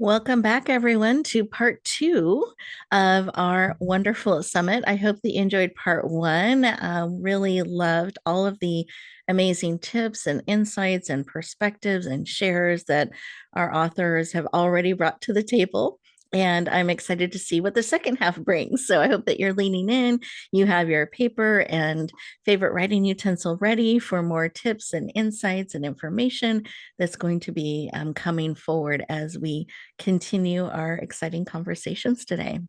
Welcome back, everyone, to part two of our wonderful summit. I hope that you enjoyed part one. Really loved all of the amazing tips and insights and perspectives and shares that our authors have already brought to the table. And I'm excited to see what the second half brings. So I hope that you're leaning in. You have your paper and favorite writing utensil ready for more tips and insights and information that's going to be coming forward as we continue our exciting conversations today.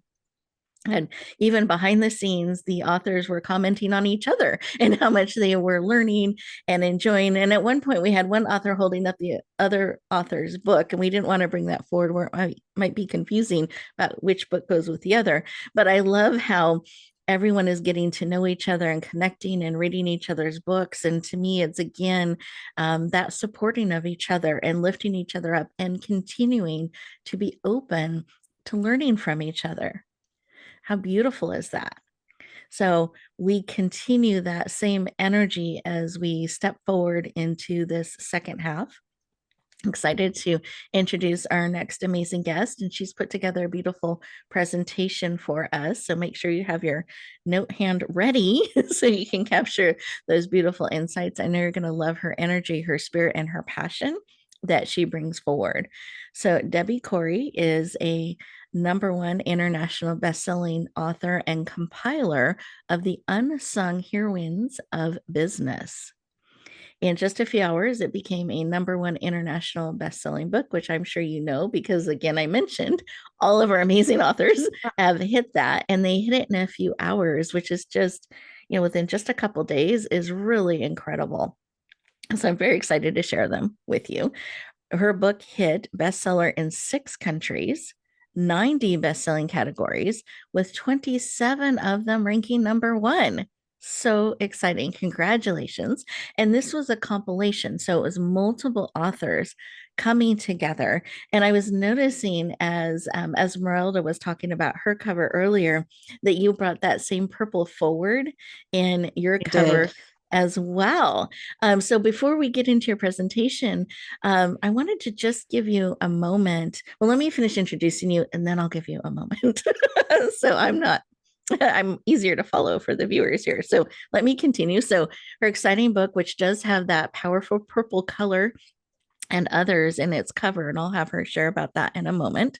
And even behind the scenes, the authors were commenting on each other and how much they were learning and enjoying. And at one point, we had one author holding up the other author's book, and we didn't want to bring that forward where it might be confusing about which book goes with the other. But I love how everyone is getting to know each other and connecting and reading each other's books. And to me, it's again that supporting of each other and lifting each other up and continuing to be open to learning from each other. How beautiful is that? So we continue that same energy as we step forward into this second half. Excited to introduce our next amazing guest, and she's put together a beautiful presentation for us. So make sure you have your note hand ready so you can capture those beautiful insights. I know you're going to love her energy, her spirit, and her passion that she brings forward. So Debbie Corey is a #1 international best-selling author and compiler of the unsung heroines of business. In just a few hours, it became a #1 international best-selling book, which I'm sure you know because, again, I mentioned all of our amazing authors have hit that, and they hit it in a few hours, which is just, within just a couple days is really incredible. So I'm very excited to share them with you. Her book hit bestseller in 6 countries, 90 best-selling categories, with 27 of them ranking #1. So exciting. Congratulations. And this was a compilation. So it was multiple authors coming together. And I was noticing as Esmeralda was talking about her cover earlier, that you brought that same purple forward in your I cover did. as well. So before we get into your presentation, I wanted to just give you a moment. Well, let me finish introducing you and then I'll give you a moment. So I'm easier to follow for the viewers here. So let me continue. So her exciting book, which does have that powerful purple color and others in its cover, and I'll have her share about that in a moment.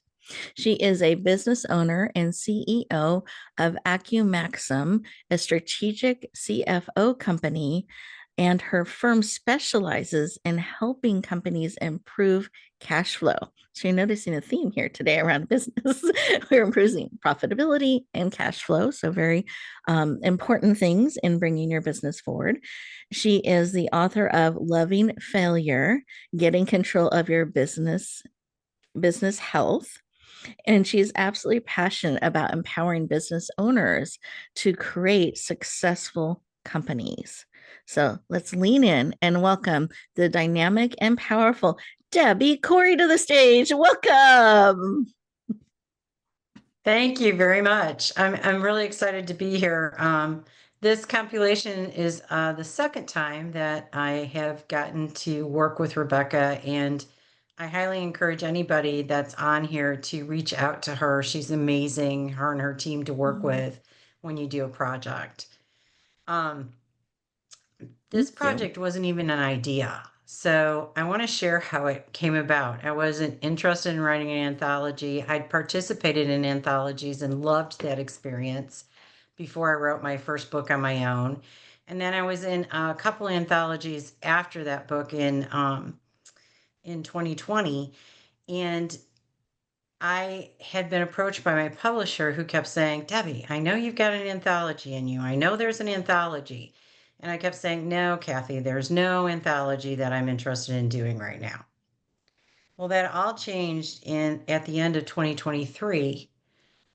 She is a business owner and CEO of AccuMaxim, a strategic CFO company, and her firm specializes in helping companies improve cash flow. So you're noticing a theme here today around business. We're improving profitability and cash flow. So very important things in bringing your business forward. She is the author of Loving Failure, Getting Control of Your Business Health, and she's absolutely passionate about empowering business owners to create successful companies. So let's lean in and welcome the dynamic and powerful Debbie Corey to the stage. Welcome. Thank you very much. I'm really excited to be here. This compilation is the second time that I have gotten to work with Rebecca, and I highly encourage anybody that's on here to reach out to her. She's amazing, her and her team to work Oh, with when you do a project. Um, this thank you. project wasn't even an idea. So I want to share how it came about. I wasn't interested in writing an anthology. I'd participated in anthologies and loved that experience before I wrote my first book on my own. And then I was in a couple anthologies after that book in 2020. And I had been approached by my publisher who kept saying, Debbie, I know you've got an anthology in you. I know there's an anthology. And I kept saying, no, Kathy, there's no anthology that I'm interested in doing right now. Well, that all changed at the end of 2023.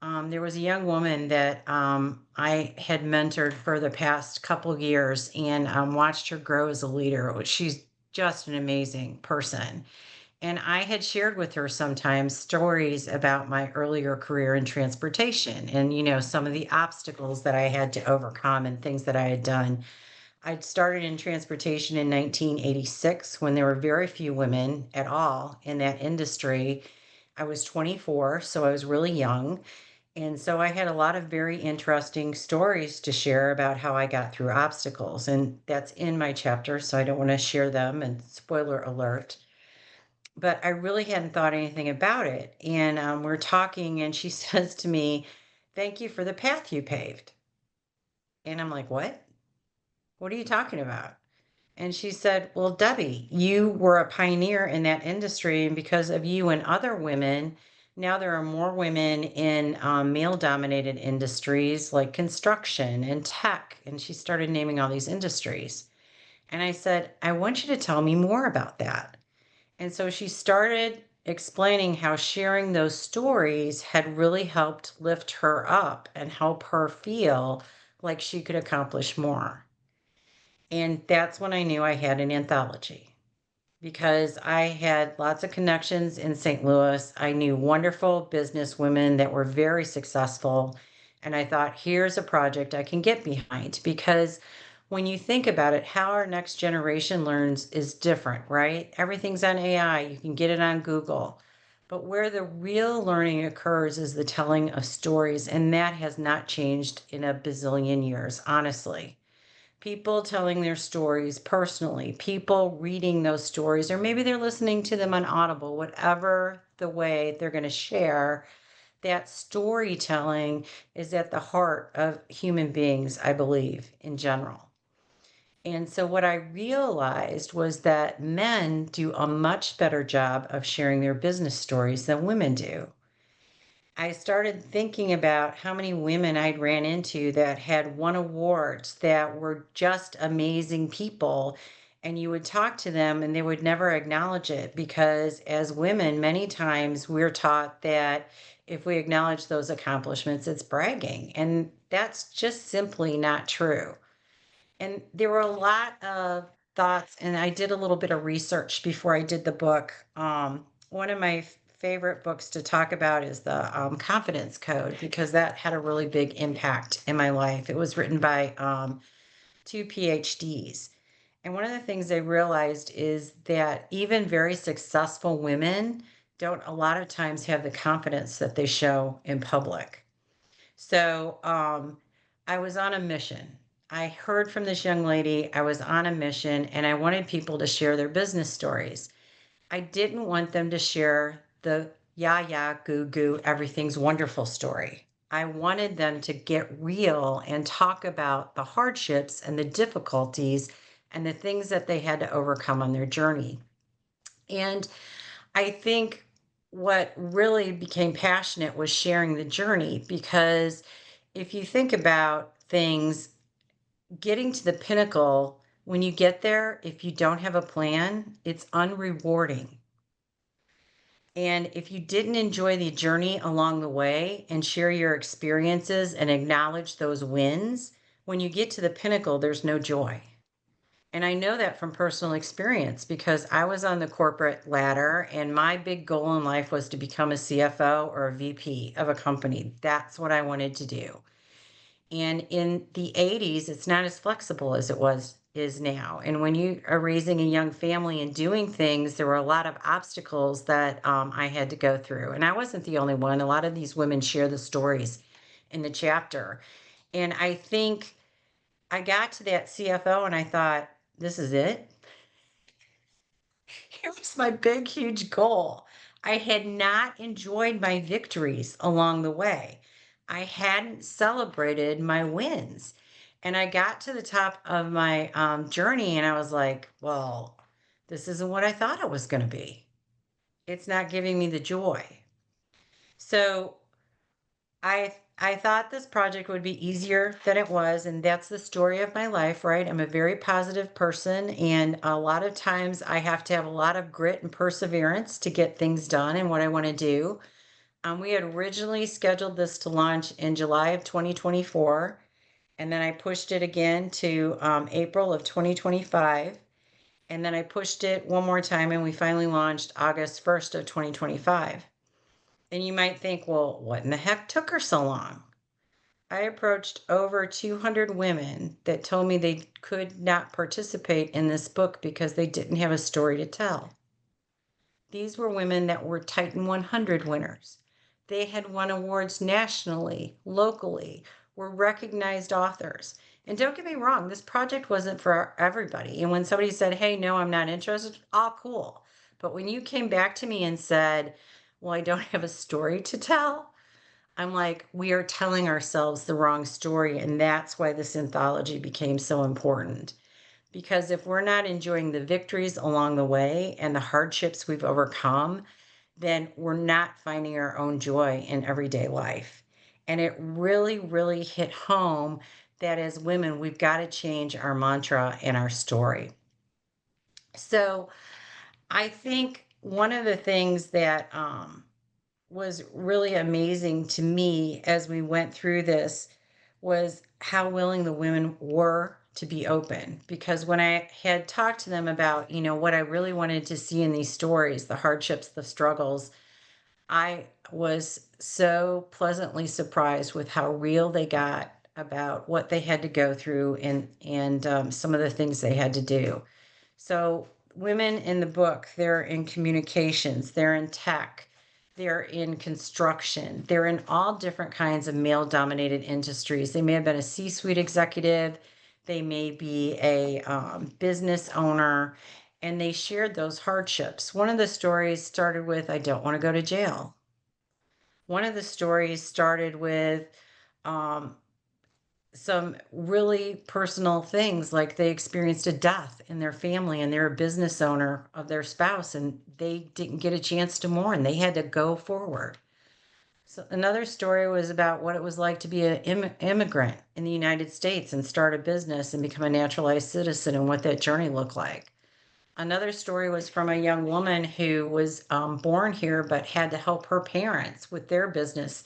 There was a young woman that I had mentored for the past couple of years and watched her grow as a leader. She's just an amazing person. And I had shared with her sometimes stories about my earlier career in transportation and, some of the obstacles that I had to overcome and things that I had done. I'd started in transportation in 1986 when there were very few women at all in that industry. I was 24, so I was really young. And so I had a lot of very interesting stories to share about how I got through obstacles. And that's in my chapter, so I don't want to share them. And spoiler alert. But I really hadn't thought anything about it. And we're talking, and she says to me, "Thank you for the path you paved." And I'm like, "What? What are you talking about?" And she said, "Well, Debbie, you were a pioneer in that industry, and because of you and other women, now there are more women in male dominated industries like construction and tech." And she started naming all these industries. And I said, "I want you to tell me more about that." And so she started explaining how sharing those stories had really helped lift her up and help her feel like she could accomplish more. And that's when I knew I had an anthology because I had lots of connections in St. Louis. I knew wonderful business women that were very successful. And I thought, here's a project I can get behind because when you think about it, how our next generation learns is different, right? Everything's on AI, you can get it on Google. But where the real learning occurs is the telling of stories. And that has not changed in a bazillion years, honestly. People telling their stories personally, people reading those stories, or maybe they're listening to them on Audible, whatever the way they're going to share, that storytelling is at the heart of human beings, I believe, in general. And so, what I realized was that men do a much better job of sharing their business stories than women do. I started thinking about how many women I'd ran into that had won awards that were just amazing people. And you would talk to them and they would never acknowledge it because, as women, many times we're taught that if we acknowledge those accomplishments, it's bragging. And that's just simply not true. And there were a lot of thoughts, and I did a little bit of research before I did the book. One of my favorite books to talk about is the Confidence Code because that had a really big impact in my life. It was written by two PhDs. And one of the things they realized is that even very successful women don't a lot of times have the confidence that they show in public. So I was on a mission. I heard from this young lady. I was on a mission and I wanted people to share their business stories. I didn't want them to share the yeah, goo goo, everything's wonderful story. I wanted them to get real and talk about the hardships and the difficulties and the things that they had to overcome on their journey. And I think what really became passionate was sharing the journey because if you think about things, getting to the pinnacle, when you get there, if you don't have a plan, it's unrewarding. And if you didn't enjoy the journey along the way and share your experiences and acknowledge those wins, when you get to the pinnacle, there's no joy. And I know that from personal experience because I was on the corporate ladder and my big goal in life was to become a CFO or a VP of a company. That's what I wanted to do. And in the 80s, it's not as flexible as it was is now. And when you are raising a young family and doing things, there were a lot of obstacles that I had to go through. And I wasn't the only one. A lot of these women share the stories in the chapter. And I think I got to that CFO and I thought, this is it. It was my big, huge goal. I had not enjoyed my victories along the way. I hadn't celebrated my wins. And I got to the top of my journey and I was like, well, this isn't what I thought it was going to be. It's not giving me the joy. So I thought this project would be easier than it was, and that's the story of my life, right? I'm a very positive person, and a lot of times I have to have a lot of grit and perseverance to get things done and what I want to do. We had originally scheduled this to launch in July of 2024, and then I pushed it again to April of 2025, and then I pushed it one more time, and we finally launched August 1st of 2025. And you might think, well, what in the heck took her so long? I approached over 200 women that told me they could not participate in this book because they didn't have a story to tell. These were women that were Titan 100 winners. They had won awards nationally, locally, were recognized authors. And don't get me wrong, this project wasn't for everybody. And when somebody said, hey, no, I'm not interested, all cool. But when you came back to me and said, well, I don't have a story to tell, I'm like, we are telling ourselves the wrong story. And that's why this anthology became so important. Because if we're not enjoying the victories along the way and the hardships we've overcome, then we're not finding our own joy in everyday life. And it really, really hit home that as women, we've got to change our mantra and our story. So I think one of the things that was really amazing to me as we went through this was how willing the women were to be open. Because when I had talked to them about, what I really wanted to see in these stories, the hardships, the struggles, I was so pleasantly surprised with how real they got about what they had to go through and some of the things they had to do. So, women in the book, they're in communications, they're in tech, they're in construction, they're in all different kinds of male dominated industries. They may have been a C suite executive, they may be a business owner, and they shared those hardships. One of the stories started with, I don't want to go to jail. One of the stories started with, um, some really personal things like they experienced a death in their family and they're a business owner of their spouse and they didn't get a chance to mourn. They had to go forward. So another story was about what it was like to be an immigrant in the United States and start a business and become a naturalized citizen and what that journey looked like. Another story was from a young woman who was born here but had to help her parents with their business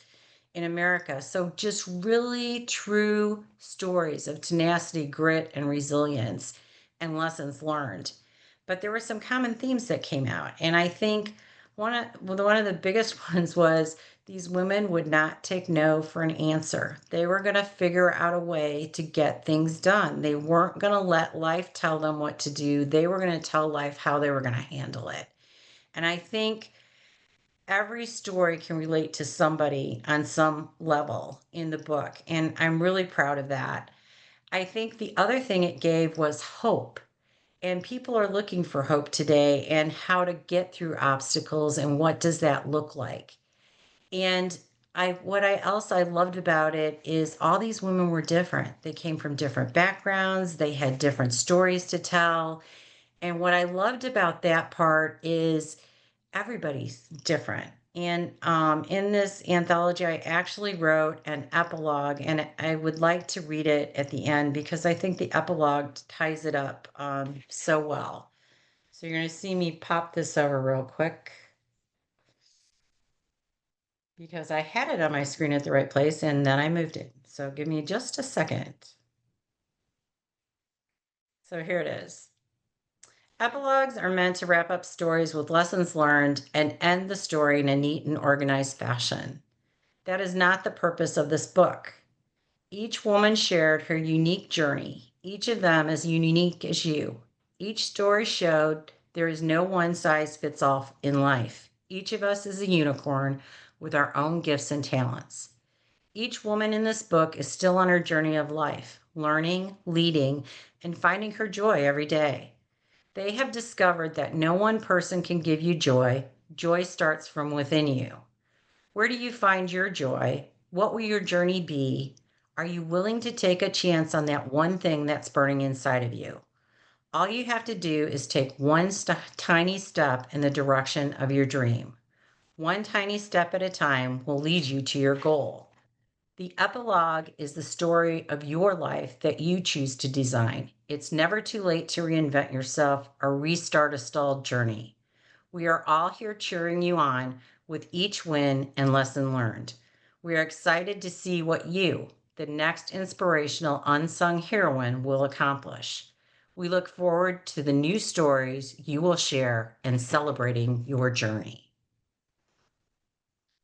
in America. So, just really true stories of tenacity, grit, and resilience and lessons learned. But there were some common themes that came out. And I think one of the biggest ones was these women would not take no for an answer. They were going to figure out a way to get things done. They weren't going to let life tell them what to do. They were going to tell life how they were going to handle it. And I think every story can relate to somebody on some level in the book. And I'm really proud of that. I think the other thing it gave was hope. And people are looking for hope today and how to get through obstacles and what does that look like. And what I else I loved about it is all these women were different. They came from different backgrounds, they had different stories to tell. And what I loved about that part is everybody's different. And in this anthology, I actually wrote an epilogue, and I would like to read it at the end because I think the epilogue ties it up so well. So you're going to see me pop this over real quick because I had it on my screen at the right place and then I moved it. So give me just a second. So here it is. Epilogues are meant to wrap up stories with lessons learned and end the story in a neat and organized fashion. That is not the purpose of this book. Each woman shared her unique journey. Each of them is unique as you. Each story showed there is no one size fits all in life. Each of us is a unicorn with our own gifts and talents. Each woman in this book is still on her journey of life, learning, leading, and finding her joy every day. They have discovered that no one person can give you joy. Joy starts from within you. Where do you find your joy? What will your journey be? Are you willing to take a chance on that one thing that's burning inside of you? All you have to do is take one tiny step in the direction of your dream. One tiny step at a time will lead you to your goal. The epilogue is the story of your life that you choose to design. It's never too late to reinvent yourself or restart a stalled journey. We are all here cheering you on with each win and lesson learned. We are excited to see what you, the next inspirational unsung heroine, will accomplish. We look forward to the new stories you will share and celebrating your journey.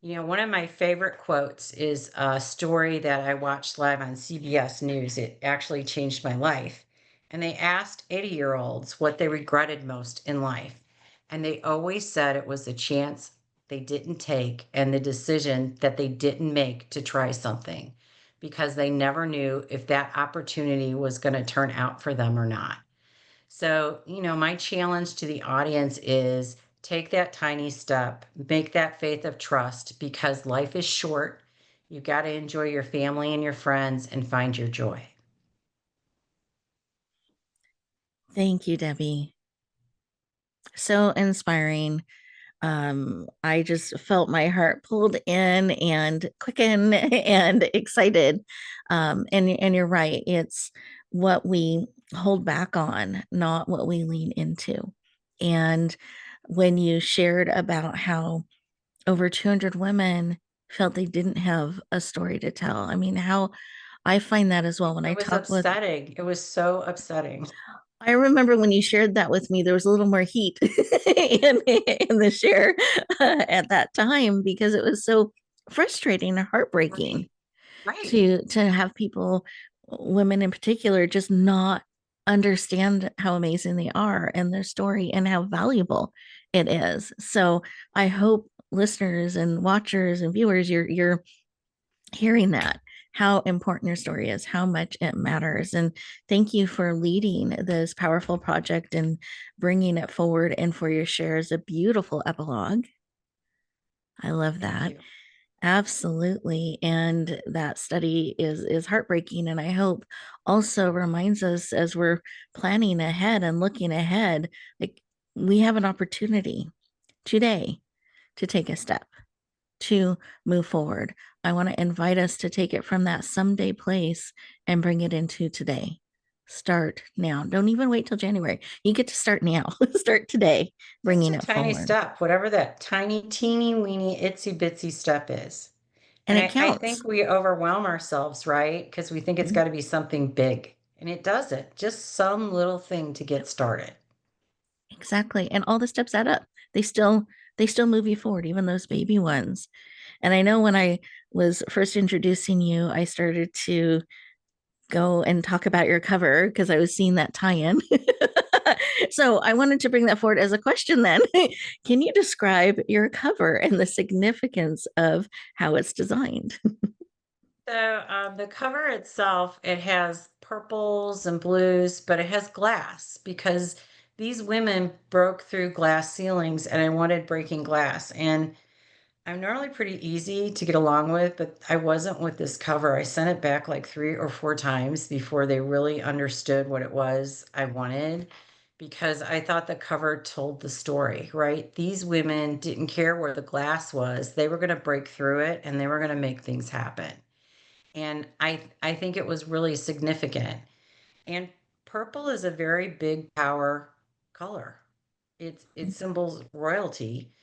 One of my favorite quotes is a story that I watched live on CBS News. It actually changed my life. And they asked 80-year-olds what they regretted most in life. And they always said it was the chance they didn't take and the decision that they didn't make to try something because they never knew if that opportunity was going to turn out for them or not. So, my challenge to the audience is take that tiny step, make that faith of trust because life is short. You got to enjoy your family and your friends and find your joy. Thank you, Debbie. So inspiring. I just felt my heart pulled in and quicken and excited. And you're right. It's what we hold back on, not what we lean into. And when you shared about how over 200 women felt they didn't have a story to tell, I mean, how I find that as well when It I was talk with. upsetting. It was so upsetting. I remember when you shared that with me, there was a little more heat in the share at that time because it was so frustrating and heartbreaking Right. Right. to have people, women in particular, just not understand how amazing they are and their story and how valuable it is. So I hope listeners and watchers and viewers, you're hearing that, how important your story is, how much it matters. And thank you for leading this powerful project and bringing it forward and for your shares. A beautiful epilogue. I love Thank that. you. Absolutely. And that study is heartbreaking and I hope also reminds us as we're planning ahead and looking ahead, like we have an opportunity today to take a step, to move forward. I want to invite us to take it from that someday place and bring it into today. Start now. Don't even wait till January. You get to start now. Start today, Just bringing a it tiny forward. step, whatever that tiny, teeny, weeny, itsy bitsy step is. And And it I counts. think we overwhelm ourselves, right? Because we think it's Mhm. got to be something big. And it doesn't. Just some little thing to get started. Exactly. And all the steps add up. They still move you forward, even those baby ones. And I know when I was first introducing you, I started to go and talk about your cover because I was seeing that tie-in. So I wanted to bring that forward as a question then. Can you describe your cover and the significance of how it's designed? So the cover itself, it has purples and blues, but it has glass because these women broke through glass ceilings and I wanted breaking glass. And I'm normally pretty easy to get along with, but I wasn't with this cover. I sent it back like 3 or 4 times before they really understood what it was I wanted because I thought the cover told the story, right? These women didn't care where the glass was. They were going to break through it and they were going to make things happen. And I think it was really significant. And purple is a very big power color. It symbols royalty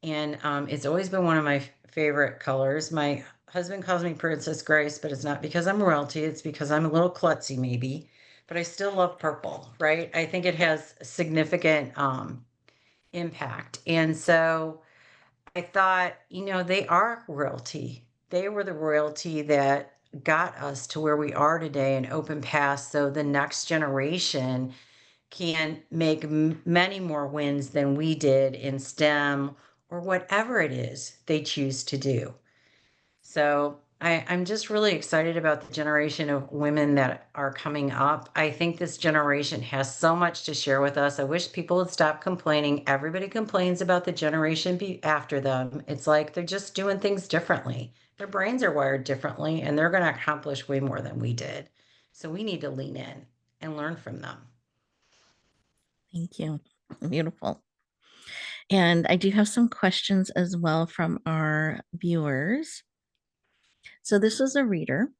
and it's always been one of my favorite colors. My husband calls me Princess Grace, but it's not because I'm royalty. It's because I'm a little klutzy, maybe. But I still love purple, right? I think it has significant impact. And so I thought, they are royalty. They were the royalty that got us to where we are today and open paths so the next generation can make many more wins than we did in STEM or whatever it is they choose to do. So I'm just really excited about the generation of women that are coming up. I think this generation has so much to share with us. I wish people would stop complaining. Everybody complains about the generation after them. It's like they're just doing things differently. Their brains are wired differently, and they're going to accomplish way more than we did. So we need to lean in and learn from them. Thank you. Beautiful. And I do have some questions as well from our viewers. So this is a reader.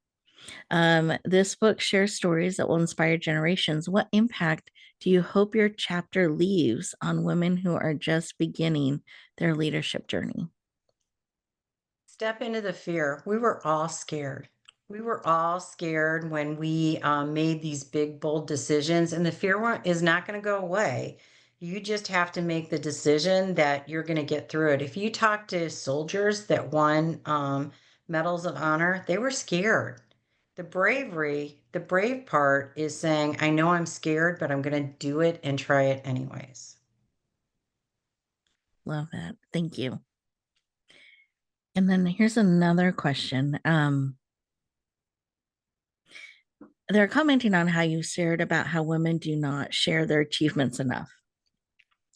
This book shares stories that will inspire generations. What impact do you hope your chapter leaves on women who are just beginning their leadership journey? Step into the fear. We were all scared. We were all scared when we made these big, bold decisions, and the is not going to go away. You just have to make the decision that you're going to get through it. If you talk to soldiers that won medals of honor, they were scared. The brave part is saying, I know I'm scared, but I'm going to do it and try it anyways. Love that. Thank you. And then here's another question. They're commenting on how you shared about how women do not share their achievements enough.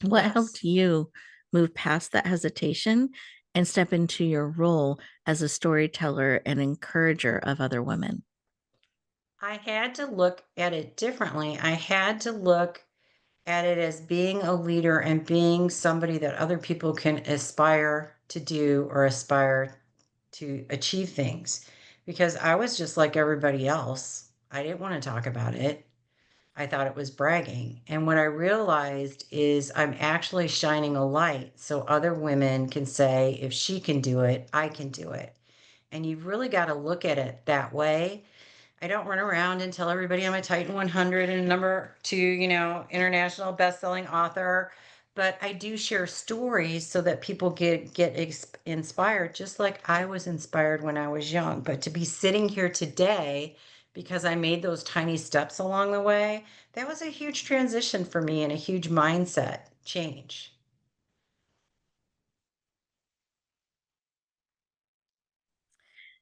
What Yes. helped you move past that hesitation and step into your role as a storyteller and encourager of other women? I had to look at it differently. I had to look at it as being a leader and being somebody that other people can aspire to do or aspire to achieve things. Because I was just like everybody else. I didn't want to talk about it. I thought it was bragging. And what I realized is I'm actually shining a light so other women can say, if she can do it, I can do it. And you've really got to look at it that way. I don't run around and tell everybody I'm a Titan 100 and number two, international best-selling author. But I do share stories so that people get inspired, just like I was inspired when I was young. But to be sitting here today because I made those tiny steps along the way, that was a huge transition for me and a huge mindset change.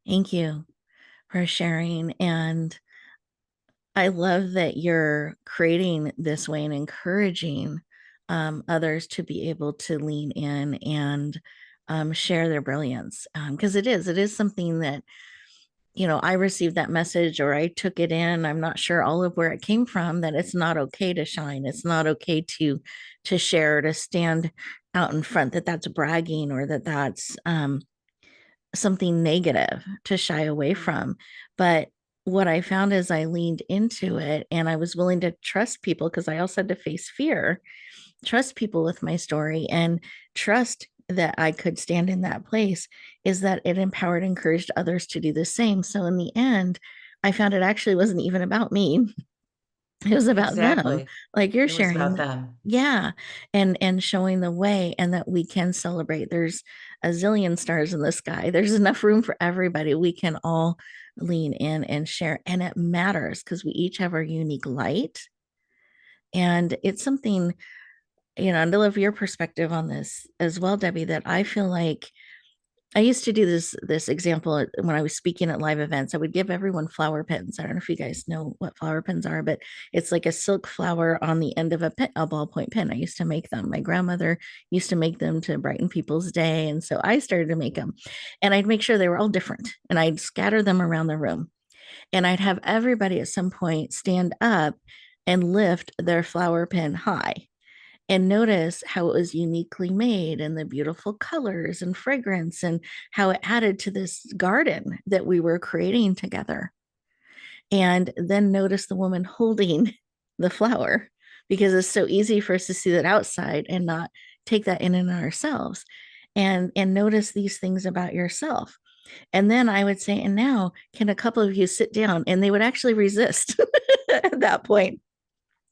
Thank you for sharing. And I love that you're creating this way and encouraging others to be able to lean in and share their brilliance. Because it is something that, I received that message or I took it in. I'm not sure all of where it came from, that it's not okay to shine. It's not okay to share, to stand out in front, that that's bragging or that that's something negative to shy away Mhm. from. But what I found is I leaned into it and I was willing to trust people because I also had to face fear, trust people with my story and trust that I could stand in that place is that it empowered, encouraged others to do the same. So in the end, I found it actually wasn't even about me. It was about them, Exactly. like you're It was about sharing. them. Yeah, and showing the way and that we can celebrate. There's a zillion stars in the sky. There's enough room for everybody. We can all lean in and share, and it matters because we each have our unique light. And it's something, and to love your perspective on this as well, Debbie, that I feel like I used to do this example when I was speaking at live events. I would give everyone flower pins. I don't know if you guys know what flower pins are, but it's like a silk flower on the end of a ballpoint pen. I used to make them. My grandmother used to make them to brighten people's day, and so I started to make them. And I'd make sure they were all different, and I'd scatter them around the room, and I'd have everybody at some point stand up and lift their flower pin high and notice how it was uniquely made and the beautiful colors and fragrance and how it added to this garden that we were creating together. And then notice the woman holding the flower because it's so easy for us to see that outside and not take that in and ourselves and notice these things about yourself. And then I would say, and now can a couple of you sit down? And they would actually resist at that point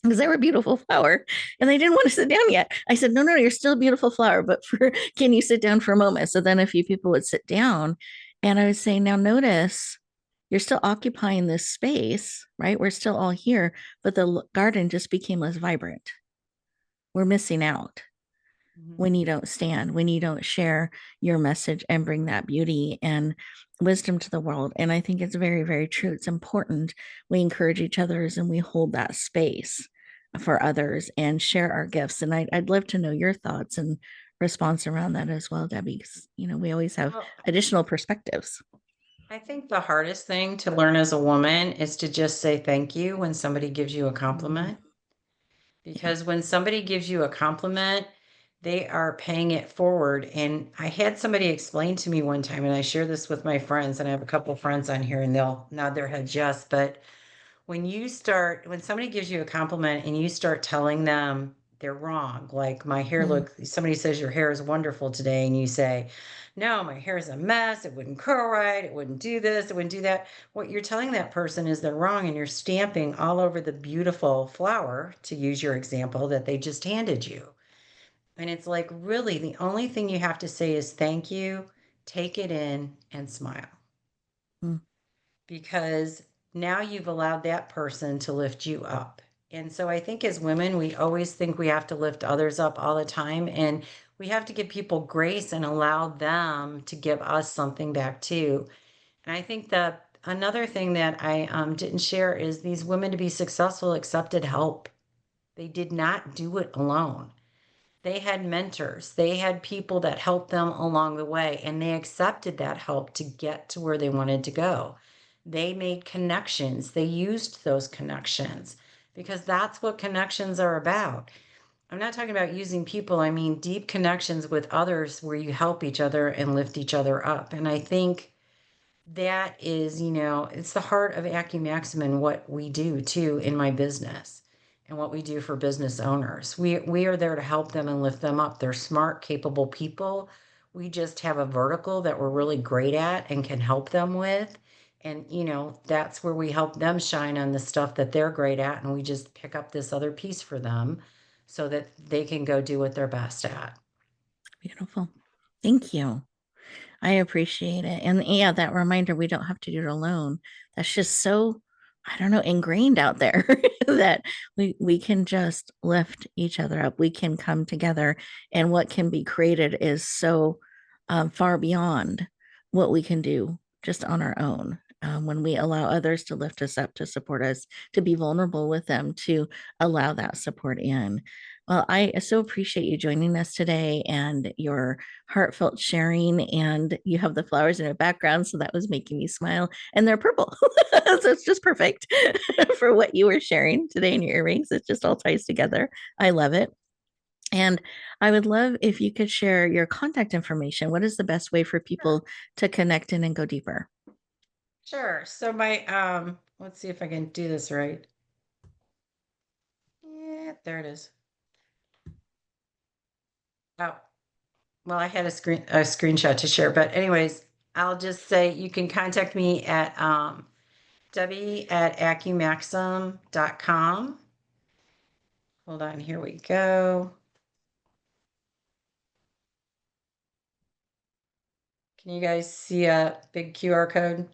because they were a beautiful flower and they didn't want to sit down yet. I said, no, no, you're still a beautiful flower, but can you sit down for a moment? So then a few people would sit down and I would say, now notice you're still occupying this space, right? We're still all here, but the garden just became less vibrant. We're missing out Mhm. when you don't stand, when you don't share your message and bring that beauty and wisdom to the world. And I think it's very, very true. It's important we encourage each other's and we hold that space for others and share our gifts. And I'd love to know your thoughts and response around that as well, Debbie, because we always have Well, additional perspectives. I think the hardest thing to learn as a woman is to just say thank you when somebody gives you a Mm, compliment. yeah. Because when somebody gives you a compliment, they are paying it forward. And I had somebody explain to me one time, and I share this with my friends, and I have a couple friends on here, and they'll nod their heads yes. But when somebody gives you a compliment and you start telling them they're wrong, like Mm, somebody says your hair is wonderful today, and you say, no, my hair is a mess. It wouldn't curl right. It wouldn't do this. It wouldn't do that. What you're telling that person is they're wrong, and you're stamping all over the beautiful flower, to use your example, that they just handed you. And it's like, really, the only thing you have to say is thank you, take it in, and smile mm, because now you've allowed that person to lift you up. And so I think as women, we always think we have to lift others up all the time. And we have to give people grace and allow them to give us something back too. And I think that another thing that I didn't share is these women to be successful accepted help. They did not do it alone. They had mentors, they had people that helped them along the way, and they accepted that help to get to where they wanted to go. They made connections, they used those connections because that's what connections are about. I'm not talking about using people, I mean deep connections with others where you help each other and lift each other up. And I think that is, it's the heart of Acumaxim and what we do too in my business and what we do for business owners. We are there to help them and lift them up. They're smart, capable people. We just have a vertical that we're really great at and can help them with. And, that's where we help them shine on the stuff that they're great at. And we just pick up this other piece for them so that they can go do what they're best at. Beautiful. Thank you. I appreciate it. And yeah, that reminder we don't have to do it alone. That's just so, I don't know, ingrained out there that we can just lift each other up. We can come together and what can be created is so far beyond what we can do just on our own. When we allow others to lift us up, to support us, to be vulnerable with them, to allow that support in. Well, I so appreciate you joining us today and your heartfelt sharing. And you have the flowers in the background, so that was making me smile. And they're purple, so it's just perfect for what you were sharing today in your earrings. It just all ties together. I love it. And I would love if you could share your contact information. What is the best way for Sure. people to connect in and go deeper? Sure. So my let's see if I can do this right. Yeah, there it is. Oh, well, I had a screenshot to share, but anyways, I'll just say you can contact me at Debbie@acumaxim.com. Hold on, here we go. Can you guys see a big QR code?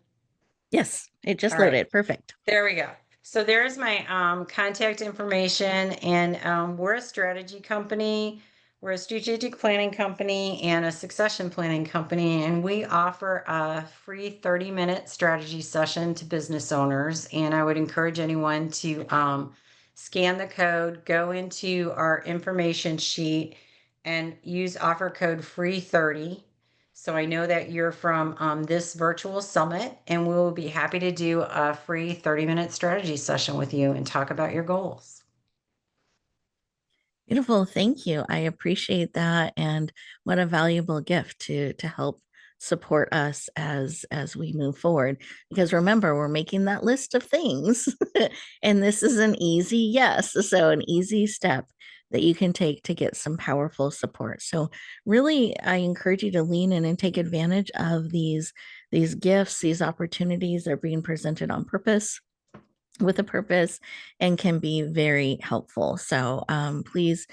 Yes, it All just right. loaded. Perfect. There we go. So there's my contact information, and we're a strategy company. We're a strategic planning company and a succession planning company, and we offer a free 30-minute strategy session to business owners. And I would encourage anyone to scan the code, go into our information sheet, and use offer code free 30. So I know that you're from this virtual summit, and we will be happy to do a free 30-minute strategy session with you and talk about your goals. Beautiful. Thank you. I appreciate that. And what a valuable gift to help support us as we move forward. Because remember, we're making that list of things. And this is an easy yes. So an easy step that you can take to get some powerful support. So really I encourage you to lean in and take advantage of these gifts, these opportunities. They're being presented on purpose, with a purpose, and can be very helpful. So please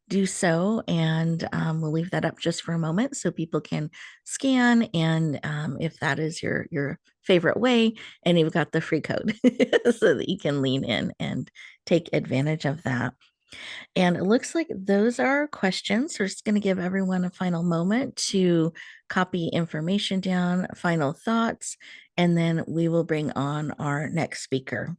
do so. And we'll leave that up just for a moment so people can scan. And if that is your favorite way, and you've got the free code so that you can lean in and take advantage of that. And it looks like those are questions. We're just going to give everyone a final moment to copy information down, final thoughts, and then we will bring on our next speaker.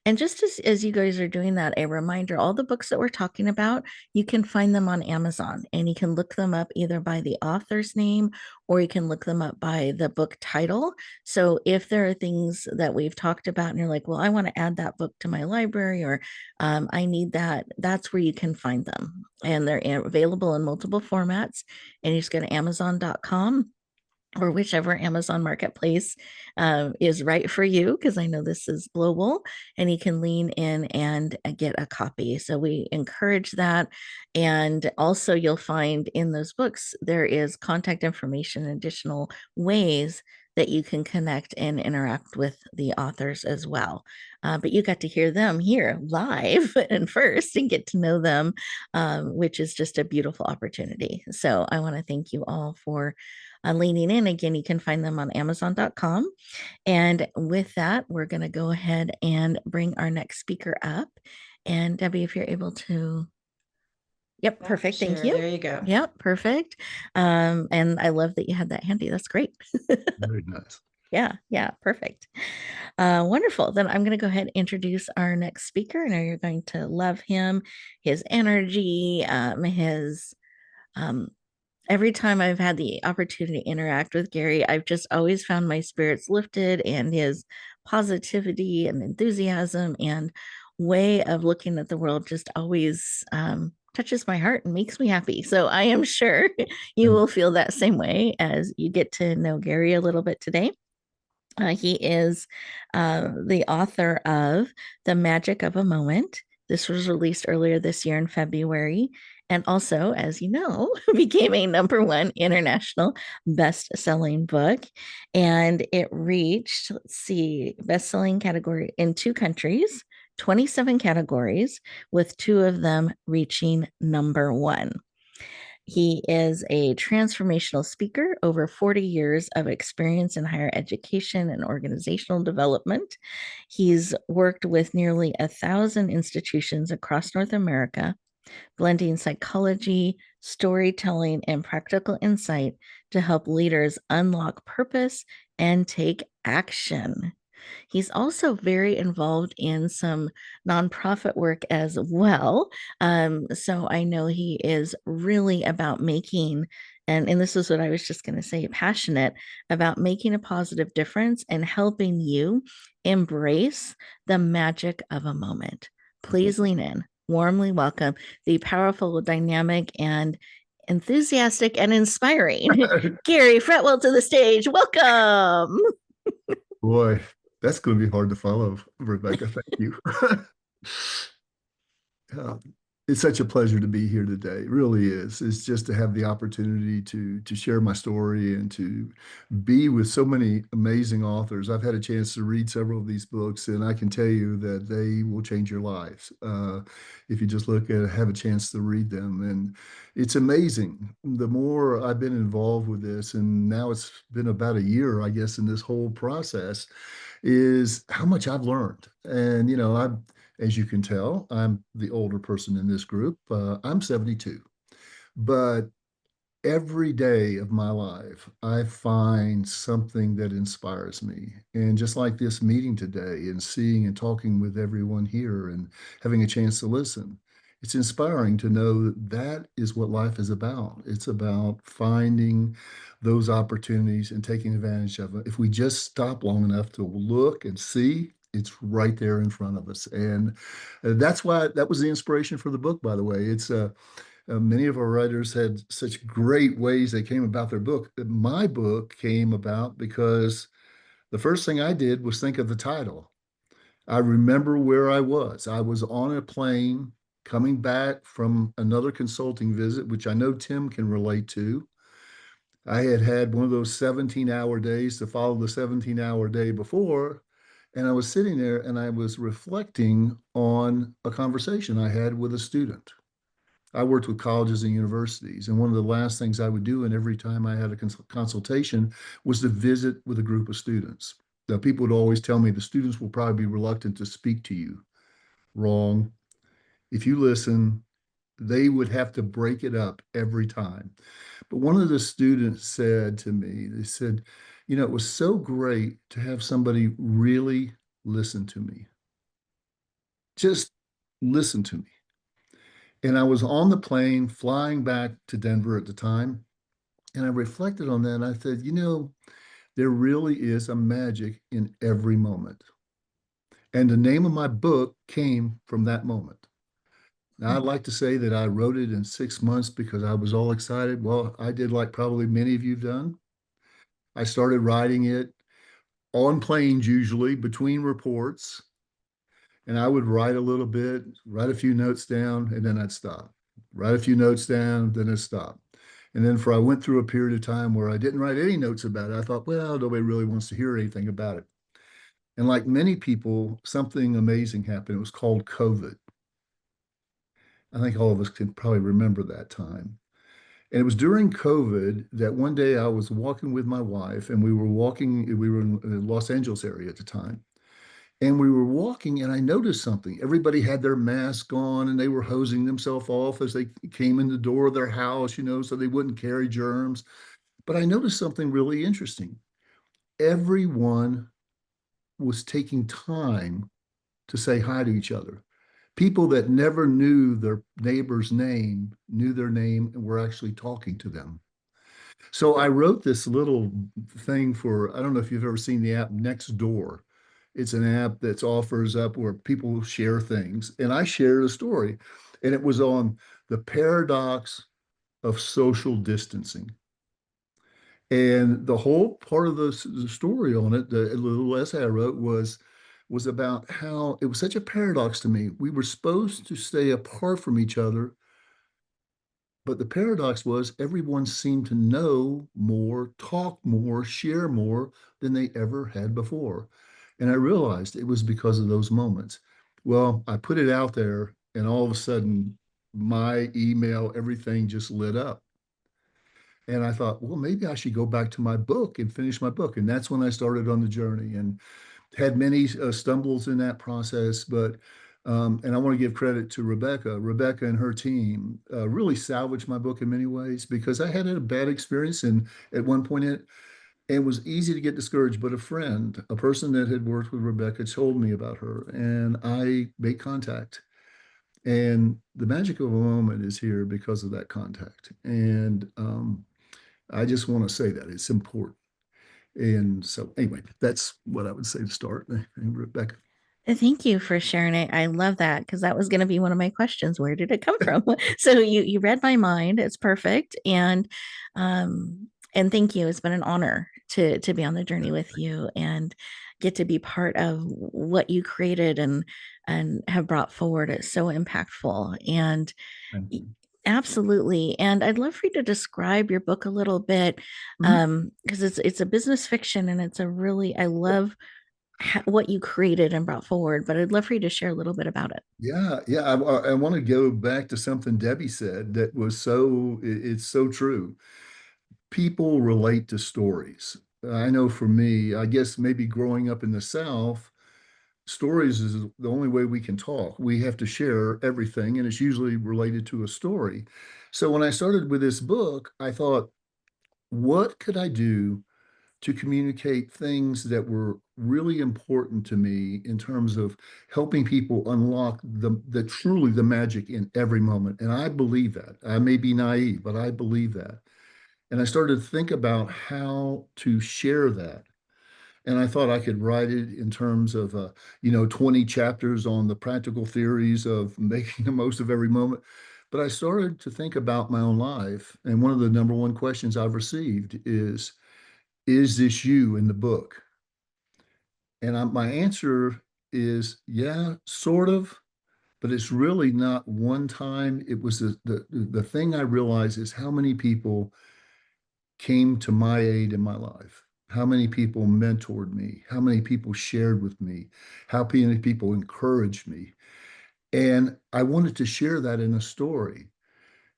And just as you guys are doing that, a reminder, all the books that we're talking about, you can find them on Amazon, and you can look them up either by the author's name or you can look them up by the book title. So if there are things that we've talked about and you're like, well, I want to add that book to my library, or I need that, that's where you can find them. And they're available in multiple formats. And you just go to Amazon.com or whichever Amazon marketplace is right for you, because I know this is global, and you can lean in and get a copy. So we encourage that. And also, you'll find in those books, there is contact information, additional ways that you can connect and interact with the authors as well. But you got to hear them here live and first and get to know them, which is just a beautiful opportunity. So I want to thank you all for leaning in. Again, you can find them on Amazon.com. And with that, we're going to go ahead and bring our next speaker up. And Debbie, if you're able to, yep, Yeah, perfect. Thank share. you. There you go. Yep, perfect. And I love that you had that handy. That's great. Very nice. Yeah, yeah, perfect. Wonderful. Then I'm going to go ahead and introduce our next speaker. I know you're going to love him, his energy, his um, every time I've had the opportunity to interact with Gary, I've just always found my spirits lifted, and his positivity and enthusiasm and way of looking at the world just always touches my heart and makes me happy. So I am sure you Thank will feel that same way as you get to know Gary a little bit today. He is the author of The Magic of a Moment. This was released earlier this year in February. And also, as you know, became a #1 international best-selling book. And it reached, let's see, best-selling category in 2 countries, 27 categories, with 2 of them reaching #1. He is a transformational speaker, over 40 years of experience in higher education and organizational development. He's worked with nearly 1,000 institutions across North America, blending psychology, storytelling, and practical insight to help leaders unlock purpose and take action. He's also very involved in some nonprofit work as well. So I know he is really about making, and this is what I was just going to say, passionate about making a positive difference and helping you embrace the magic of a moment. Please lean in. Warmly welcome the powerful, dynamic, and enthusiastic and inspiring you. Gary Fretwell to the stage. Welcome. Boy, that's going to be hard to follow, Rebecca. Thank you. Uh, it's such a pleasure to be here today. It really is. It's just to have the opportunity to share my story and to be with so many amazing authors. I've had a chance to read several of these books, and I can tell you that they will change your lives if you just look at have a chance to read them. And it's amazing. The more I've been involved with this, and now it's been about a year, I guess, in this whole process, is how much I've learned. And I'm as you can tell, I'm the older person in this group. I'm 72, but every day of my life, I find something that inspires me. And just like this meeting today and seeing and talking with everyone here and having a chance to listen, it's inspiring to know that that is what life is about. It's about finding those opportunities and taking advantage of it. If we just stop long enough to look and see, it's right there in front of us. And that's why that was the inspiration for the book, by the way. It's many of our writers had such great ways they came about their book. My book came about because the first thing I did was think of the title. I remember where I was. I was on a plane coming back from another consulting visit, which I know Tim can relate to. I had had one of those 17-hour days to follow the 17-hour day before. And I was sitting there and I was reflecting on a conversation I had with a student. I worked with colleges and universities, and one of the last things I would do, and every time I had a consultation, was to visit with a group of students. Now, people would always tell me the students will probably be reluctant to speak to you. Wrong. If you listen, they would have to break it up every time. But one of the students said to me, they said, it was so great to have somebody really listen to me. Just listen to me. And I was on the plane flying back to Denver at the time. And I reflected on that and I said, there really is a magic in every moment. And the name of my book came from that moment. Now, I'd like to say that I wrote it in 6 months because I was all excited. Well, I did like probably many of you've done. I started writing it on planes, usually between reports. And I would write a little bit, write a few notes down, and then I'd stop. Write a few notes down, then I'd stop. And then I went through a period of time where I didn't write any notes about it. I thought, well, nobody really wants to hear anything about it. And like many people, something amazing happened. It was called COVID. I think all of us can probably remember that time. And it was during COVID that one day I was walking with my wife, and we were in the Los Angeles area at the time. And we were walking, and I noticed something. Everybody had their mask on and they were hosing themselves off as they came in the door of their house, so they wouldn't carry germs. But I noticed something really interesting. Everyone was taking time to say hi to each other. People that never knew their neighbor's name knew their name and were actually talking to them. So I wrote this little thing for, I don't know if you've ever seen the app Nextdoor. It's an app that offers up where people share things. And I shared a story, and it was on the paradox of social distancing. And the whole part of the story on it, the little essay I wrote was about how it was such a paradox to me. We were supposed to stay apart from each other, but the paradox was everyone seemed to know more, talk more, share more than they ever had before. And I realized it was because of those moments. Well, I put it out there, and all of a sudden, my email, everything just lit up. And I thought, well, maybe I should go back to my book and finish my book. And that's when I started on the journey and had many stumbles in that process. And I want to give credit to Rebecca. Rebecca and her team really salvaged my book in many ways because I had a bad experience. And at one point, it was easy to get discouraged. But a friend, a person that had worked with Rebecca, told me about her. And I made contact. And the magic of a moment is here because of that contact. And I just want to say that it's important. And so, anyway, that's what I would say to start. And Rebecca. Thank you for sharing it. I love that because that was going to be one of my questions. Where did it come from? So you read my mind. It's perfect. And thank you. It's been an honor to be on the journey with you and get to be part of what you created and have brought forward. It's so impactful. And Thank you. absolutely. And I'd love for you to describe your book a little bit, Mhm. because it's a business fiction and it's a really I love what you created and brought forward, but I'd love for you to share a little bit about it. Yeah, yeah. I want to go back to something Debbie said that was it's so true. People relate to stories. I know for me, I guess maybe growing up in the South, stories is the only way we can talk. We have to share everything, and it's usually related to a story. So when I started with this book, I thought, what could I do to communicate things that were really important to me in terms of helping people unlock the truly the magic in every moment. And I believe that. I may be naive, but I believe that. And I started to think about how to share that. And I thought I could write it in terms of, 20 chapters on the practical theories of making the most of every moment. But I started to think about my own life. And one of the number one questions I've received is this you in the book? And my answer is, yeah, sort of, but it's really not one time. It was the thing I realized is how many people came to my aid in my life, how many people mentored me, how many people shared with me, how many people encouraged me. And I wanted to share that in a story.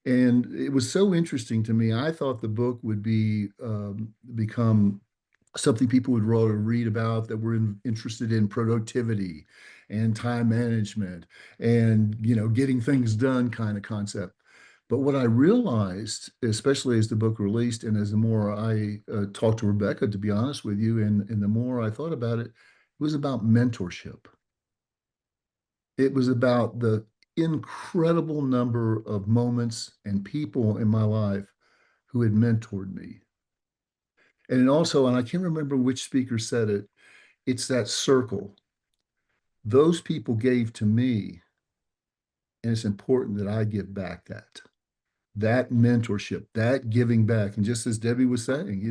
And it was so interesting to me. I thought the book would become something people would rather read about that were interested in productivity and time management and getting things done kind of concept. But what I realized, especially as the book released and as the more I talked to Rebecca, to be honest with you, and the more I thought about it, it was about mentorship. It was about the incredible number of moments and people in my life who had mentored me. And also, and I can't remember which speaker said it, it's that circle. Those people gave to me, and it's important that I give back that mentorship, that giving back. And just as Debbie was saying,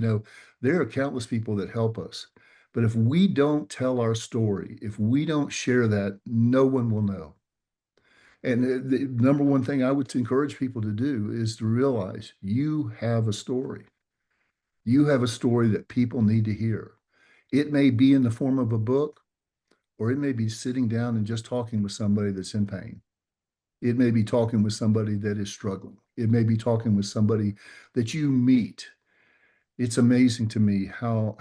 there are countless people that help us. But if we don't tell our story, if we don't share that, no one will know. And the number one thing I would encourage people to do is to realize you have a story. You have a story that people need to hear. It may be in the form of a book, or it may be sitting down and just talking with somebody that's in pain. It may be talking with somebody that is struggling. It may be talking with somebody that you meet. It's amazing to me how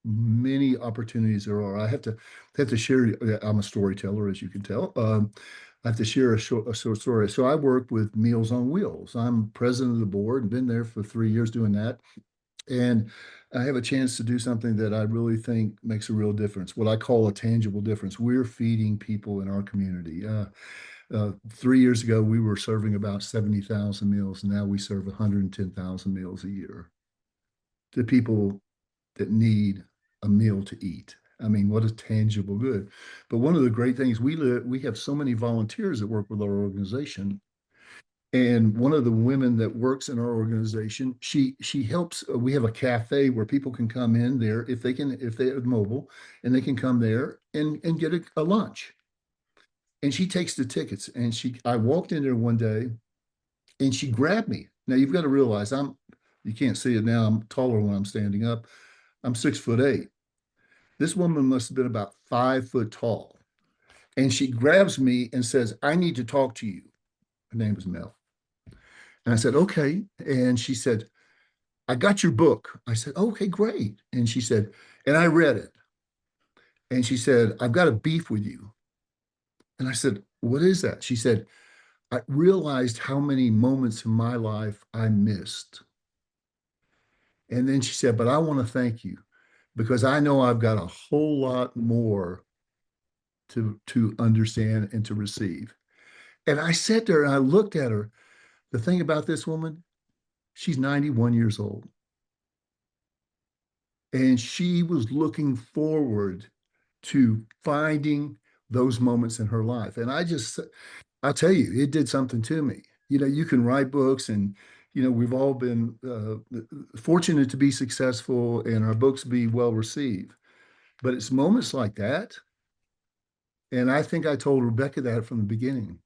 many opportunities there are. I have to share. I'm a storyteller, as you can tell. I have to share a short story. So I work with Meals on Wheels. I'm president of the board and been there for 3 years doing that. And I have a chance to do something that I really think makes a real difference, what I call a tangible difference. We're feeding people in our community. 3 years ago, we were serving about 70,000 meals. And now we serve 110,000 meals a year to people that need a meal to eat. I mean, what a tangible good. But one of the great things we have so many volunteers that work with our organization. And one of the women that works in our organization, she helps. We have a cafe where people can come in there if they're mobile, and they can come there and get a lunch. And she takes the tickets. And I walked in there one day, and she grabbed me. Now you've got to realize you can't see it now. I'm taller when I'm standing up. I'm 6'8". This woman must have been about 5 foot tall. And she grabs me and says, "I need to talk to you." Her name is Mel. And I said, "Okay." And she said, "I got your book." I said, "Okay, great." And she said, "And I read it." And she said, "I've got a beef with you." And I said, "What is that?" She said, "I realized how many moments in my life I missed." And then she said, "But I want to thank you because I know I've got a whole lot more to understand and to receive." And I sat there and I looked at her. The thing about this woman, she's 91 years old. And she was looking forward to finding those moments in her life. And I'll tell you, it did something to me. You can write books, and, we've all been fortunate to be successful and our books be well received. But it's moments like that. And I think I told Rebecca that from the beginning.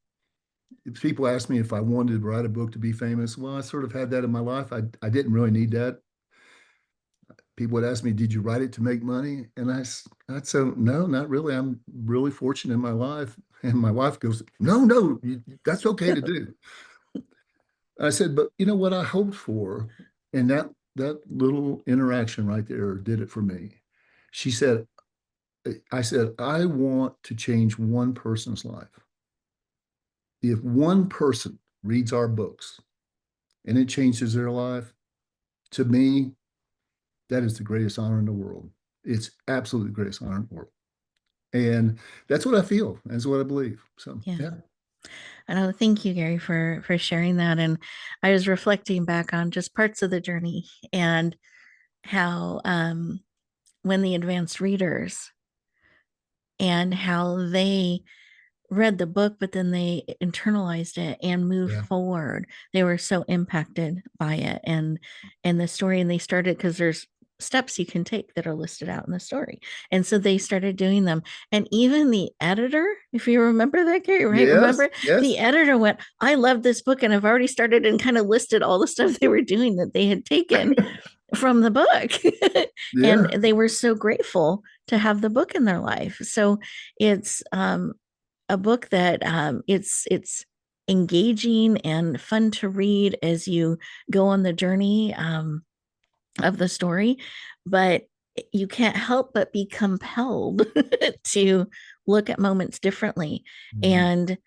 If people ask me if I wanted to write a book to be famous, well, I sort of had that in my life. I didn't really need that. People would ask me, "Did you write it to make money?" And I'd say, "No, not really. I'm really fortunate in my life." And my wife goes, "No, no, that's okay to do." I said, "But you know what I hoped for?" And that little interaction right there did it for me. She said, I said, "I want to change one person's life. If one person reads our books and it changes their life, to me, that is the greatest honor in the world. It's absolutely the greatest honor in the world." And that's what I feel. That's what I believe. So, Yeah. yeah. I know. Thank you, Gary, for sharing that. And I was reflecting back on just parts of the journey and how when the advanced readers and how they read the book, but then they internalized it and moved Yeah. forward. They were so impacted by it and the story, and they started because there's steps you can take that are listed out in the story. And so they started doing them. And even the editor, if you remember that, Gary, right? Yes. Remember the Yes. editor went, "I love this book," and I've already started and kind of listed all the stuff they were doing that they had taken from the book. And Yeah. they were so grateful to have the book in their life. So it's a book that it's engaging and fun to read as you go on the journey of the story, but you can't help but be compelled to look at moments differently Mhm. and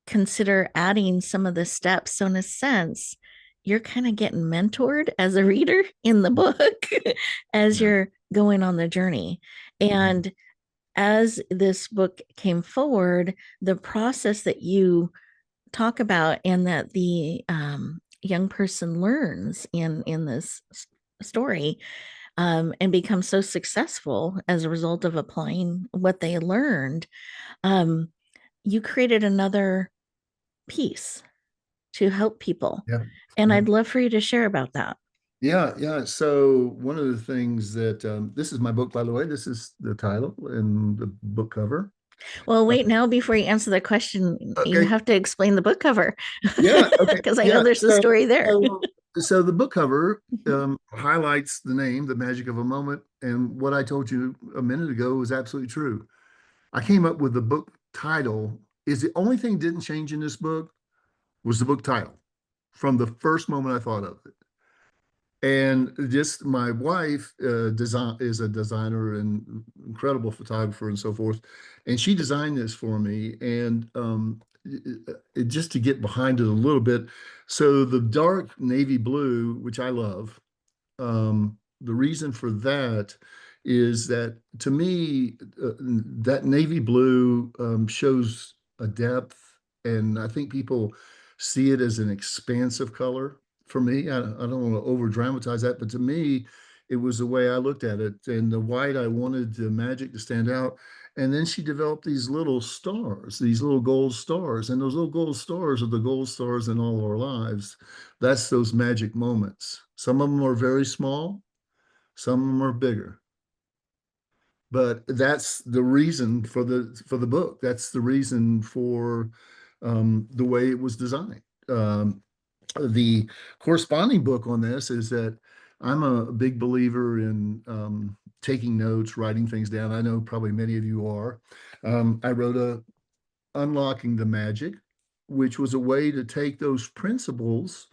consider adding some of the steps. So, in a sense, you're kind of getting mentored as a reader in the book as Yeah. you're going on the journey. Mhm. And as this book came forward, the process that you talk about and that the young person learns in this story and becomes so successful as a result of applying what they learned, um, you created another piece to help people. Yeah. And Yeah. I'd love for you to share about that. Yeah. Yeah. So one of the things that this is my book, by the way. This is the title and the book cover. Well, Uh, wait, now before you answer the question, you okay. have to explain the book cover Yeah. Okay. because I know Yeah. there's a So, story there. so, so the book cover highlights the name, "The Magic of a Moment," and what I told you a minute ago was absolutely true. I came up with the book title. Is the only thing didn't change in this book was the book title from the first moment I thought of it. And just my wife design is a designer and incredible photographer and so forth, and she designed this for me. And just to get behind it a little bit, so the dark navy blue, which I love, the reason for that is that to me, that navy blue shows a depth, and I think people see it as an expansive color. For me, I don't want to over dramatize that, but to me, it was the way I looked at it. And the white, I wanted the magic to stand out. And then she developed these little stars, these little gold stars. And those little gold stars are the gold stars in all our lives. That's those magic moments. Some of them are very small, some of them are bigger. But that's the reason for the book. That's the reason for the way it was designed. The corresponding book on this is that I'm a big believer in taking notes, writing things down. I know probably many of you are. I wrote a Unlocking the Magic, which was a way to take those principles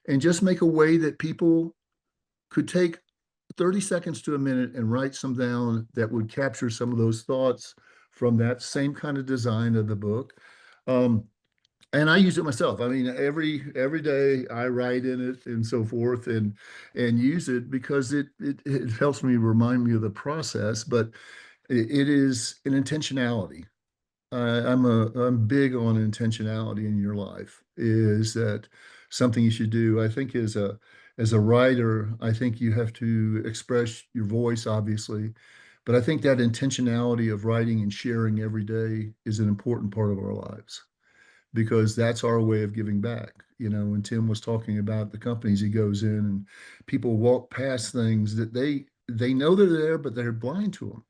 and just make a way that people could take 30 seconds to a minute and write some down that would capture some of those thoughts from that same kind of design of the book. Um, and I use it myself. I mean, every day I write in it and so forth, and use it because it helps me remind me of the process. But it is an intentionality. I'm big on intentionality in your life. Is that something you should do? I think as a writer, I think you have to express your voice, obviously, but I think that intentionality of writing and sharing every day is an important part of our lives because that's our way of giving back. You know, when Tim was talking about the companies he goes in and people walk past things that they know they're there, but they're blind to them.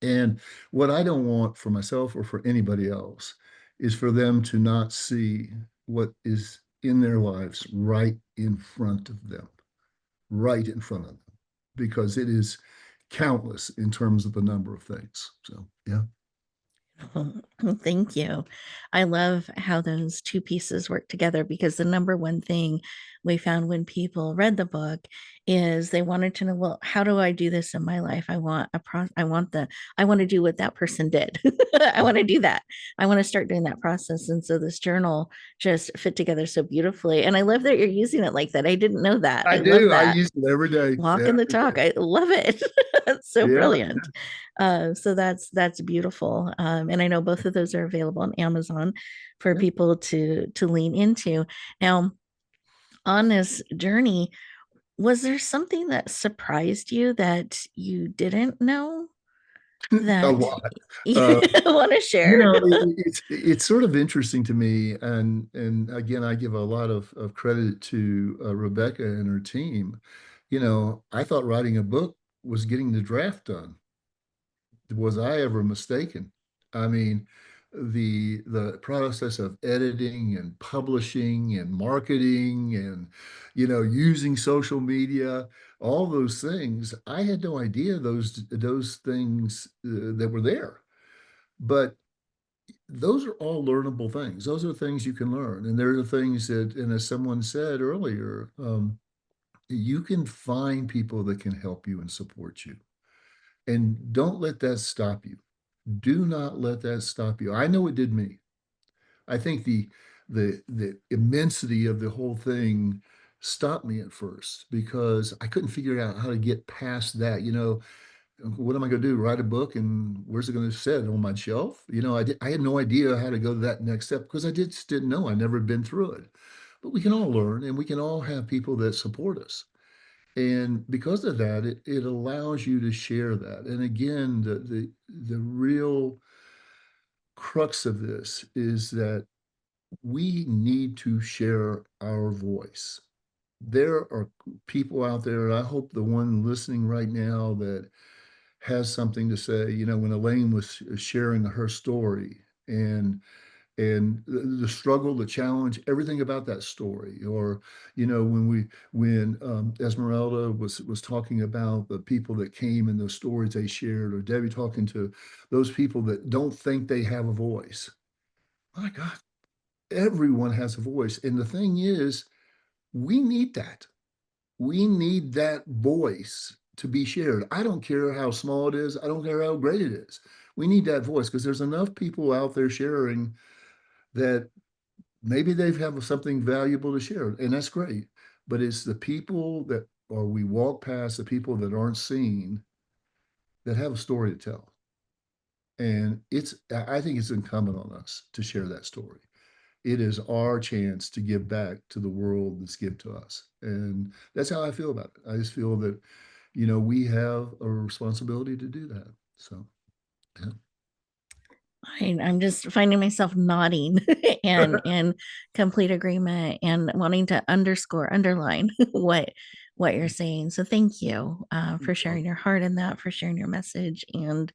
And what I don't want for myself or for anybody else is for them to not see what is in their lives right in front of them, right in front of them, because it is countless in terms of the number of things. So, yeah. Oh, thank you. I love how those two pieces work together because the number one thing we found when people read the book is they wanted to know, well, how do I do this in my life? I want to do what that person did. I want to do that. I want to start doing that process. And so this journal just fit together so beautifully. And I love that you're using it like that. I didn't know that. I I love do. I that. use it every day. Walk Yeah. in the talk. I love it. It's so Yeah. brilliant. So that's beautiful. And I know both of those are available on Amazon for Yeah. people to lean into. Now, on this journey, was there something that surprised you that you didn't know A that lot. you Uh, want to You share? know, it's sort of interesting to me, and again, I give a lot of credit to Rebecca and her team. You know, I thought writing a book was getting the draft done. Was I ever mistaken? I mean, the process of editing and publishing and marketing and using social media, all those things, I had no idea those things that were there. But those are all learnable things. Those are things you can learn. And they're the things that, and as someone said earlier, you can find people that can help you and support you. And don't let that stop you. Do not let that stop you. I know it did me. I think the immensity of the whole thing stopped me at first because I couldn't figure out how to get past that. What am I going to do? Write a book, and where's it going to sit on my shelf? I had no idea how to go to that next step because just didn't know. I never been through it. But we can all learn, and we can all have people that support us. And because of that, it allows you to share that. And again, the real crux of this is that we need to share our voice. There are people out there, and I hope the one listening right now that has something to say. When Elaine was sharing her story and the struggle, the challenge, everything about that story, or when Esmeralda was talking about the people that came and the stories they shared, or Debbie talking to those people that don't think they have a voice. My God, everyone has a voice, and the thing is, we need that. we need that voice to be shared. I don't care how small it is. I don't care how great it is. We need that voice because there's enough people out there sharing that maybe they have something valuable to share, and that's great. But it's the people that, or we walk past the people that aren't seen that have a story to tell. And I think it's incumbent on us to share that story. It is our chance to give back to the world that's given to us. And that's how I feel about it. I just feel that, we have a responsibility to do that. So, yeah. I'm just finding myself nodding and in complete agreement and wanting to underscore, underline what you're saying. So thank you for sharing your heart in that, for sharing your message and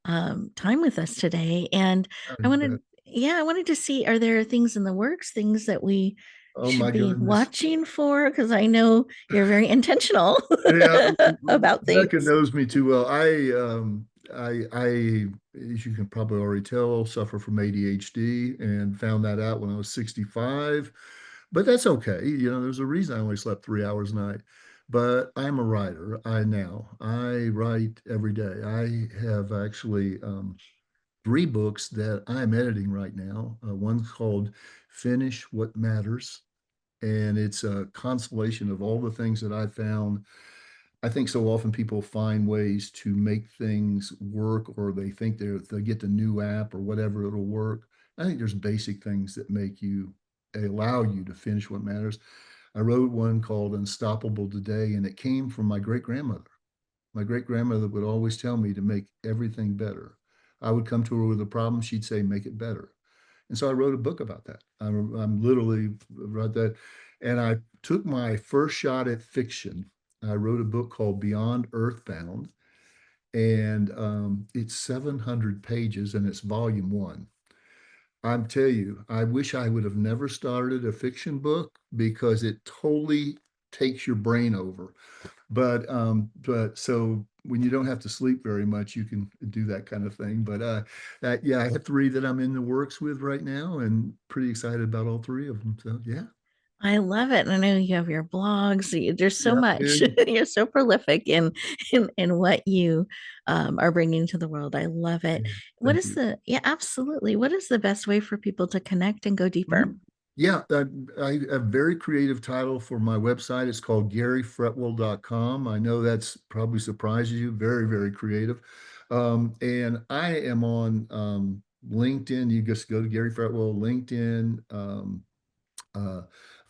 time with us today. And I wanted, yeah, I wanted to see, are there things in the works, things that we Oh should my be goodness. watching for? Because I know you're very intentional Yeah, about Rebecca things. knows me too well. As you can probably already tell, suffer from ADHD and found that out when I was 65. But that's okay. There's a reason I only slept 3 hours a night. But I'm a writer. I write every day. I have actually three books that I'm editing right now. One's called Finish What Matters, and it's a constellation of all the things that I found. I think so often people find ways to make things work, or they think they get the new app or whatever, it'll work. I think there's basic things that allow you to finish what matters. I wrote one called Unstoppable Today, and it came from my great grandmother. My great grandmother would always tell me to make everything better. I would come to her with a problem, she'd say, make it better. And so I wrote a book about that. I'm literally wrote that. And I took my first shot at fiction. I wrote a book called Beyond Earthbound, and it's 700 pages, and it's volume one. I'm tell you, I wish I would have never started a fiction book because it totally takes your brain over. But so when you don't have to sleep very much, you can do that kind of thing. But yeah, I have three that I'm in the works with right now, and pretty excited about all three of them. So yeah, I love it. And I know you have your blogs. There's so yeah, much. You're so prolific in what you are bringing to the world. I love it. yeah. What Thank is you. yeah, absolutely. What is the best way for people to connect and go deeper? Mhm. Yeah, I have a very creative title for my website. It's called GaryFretwell.com. I know that's probably surprises you. Very, very creative. And I am on LinkedIn. You just go to Gary Fretwell, LinkedIn, uh,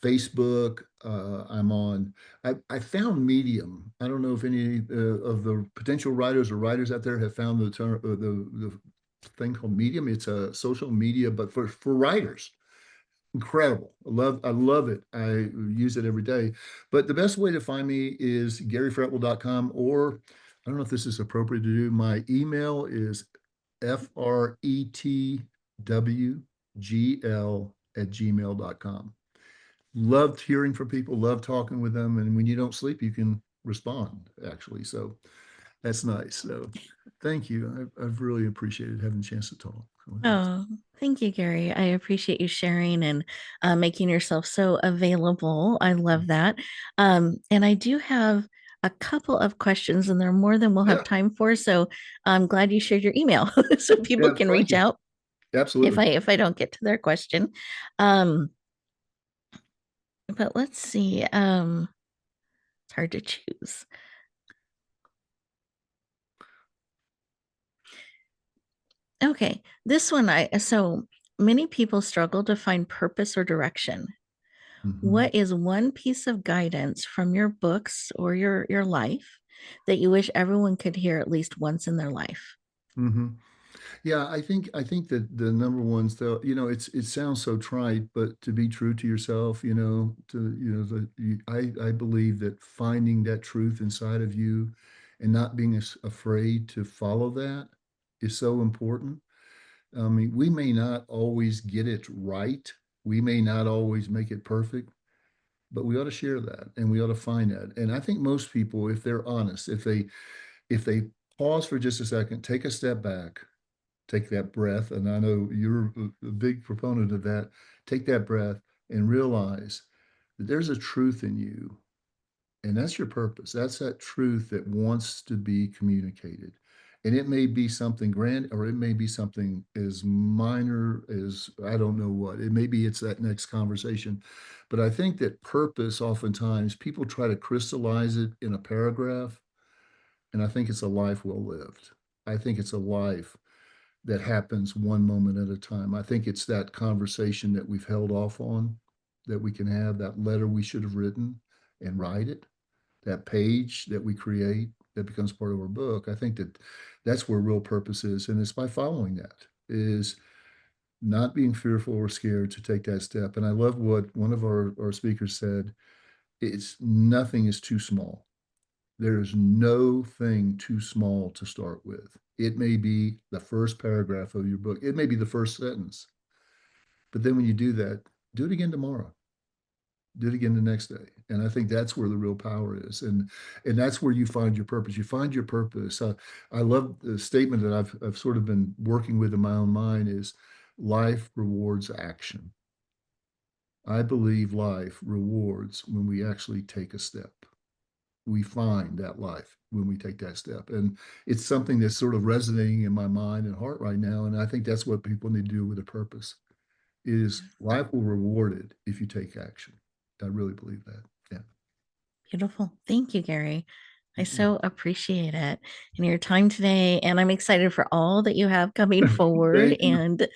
Facebook. I found Medium. I don't know if any of the potential writers or writers out there have found the term, the thing called Medium. It's a social media, but for writers. Incredible. I love it. I use it every day. But the best way to find me is garyfretwell.com, or I don't know if this is appropriate to do. My email is fretwgl@gmail.com. Loved hearing from people, love talking with them. And when you don't sleep, you can respond, actually. So that's nice. So thank you. I've really appreciated having a chance to talk. So, yes. Oh, thank you, Gary. I appreciate you sharing and making yourself so available. I love that. And I do have a couple of questions, and they're more than we'll have Yeah. time for. So I'm glad you shared your email so people Yeah. can Thank reach you. out Absolutely. if I don't get to their question. Um, but let's see. It's hard to choose. Okay, this one I so many people struggle to find purpose or direction. Mhm. What is one piece of guidance from your books or your life that you wish everyone could hear at least once in their life? Hmm. Yeah, I think that the number one's though, it sounds so trite, but to be true to yourself, I believe that finding that truth inside of you and not being afraid to follow that is so important. I mean, we may not always get it right. We may not always make it perfect, but we ought to share that and we ought to find that. And I think most people, if they're honest, if they pause for just a second, take a step back, take that breath, and I know you're a big proponent of that. Take that breath and realize that there's a truth in you And that's your purpose. That's that truth that wants to be communicated. And it may be something grand, or it may be something as minor as I don't know what. It may be it's that next conversation. But I think that purpose, oftentimes, people try to crystallize it in a paragraph. And I think it's a life well lived. I think it's a life that happens one moment at a time. I think it's that conversation that we've held off on, that we can have, that letter we should have written and write it, that page that we create that becomes part of our book. I think that that's where real purpose is. And it's by following that, is not being fearful or scared to take that step. And I love what one of our speakers said, it's nothing is too small. There is no thing too small to start with. It may be the first paragraph of your book. It may be the first sentence. But then when you do that, do it again tomorrow. Do it again the next day. And I think that's where the real power is. And that's where you find your purpose. You find your purpose. I love the statement that I've sort of been working with in my own mind is life rewards action. I believe life rewards when we actually take a step. We find that life when we take that step. And it's something that's sort of resonating in my mind and heart right now. And I think that's what people need to do with a purpose is life will reward it if you take action. I really believe that. Yeah. Beautiful. Thank you, Gary. I Mhm. so appreciate it and your time today. And I'm excited for all that you have coming forward. Thank you. And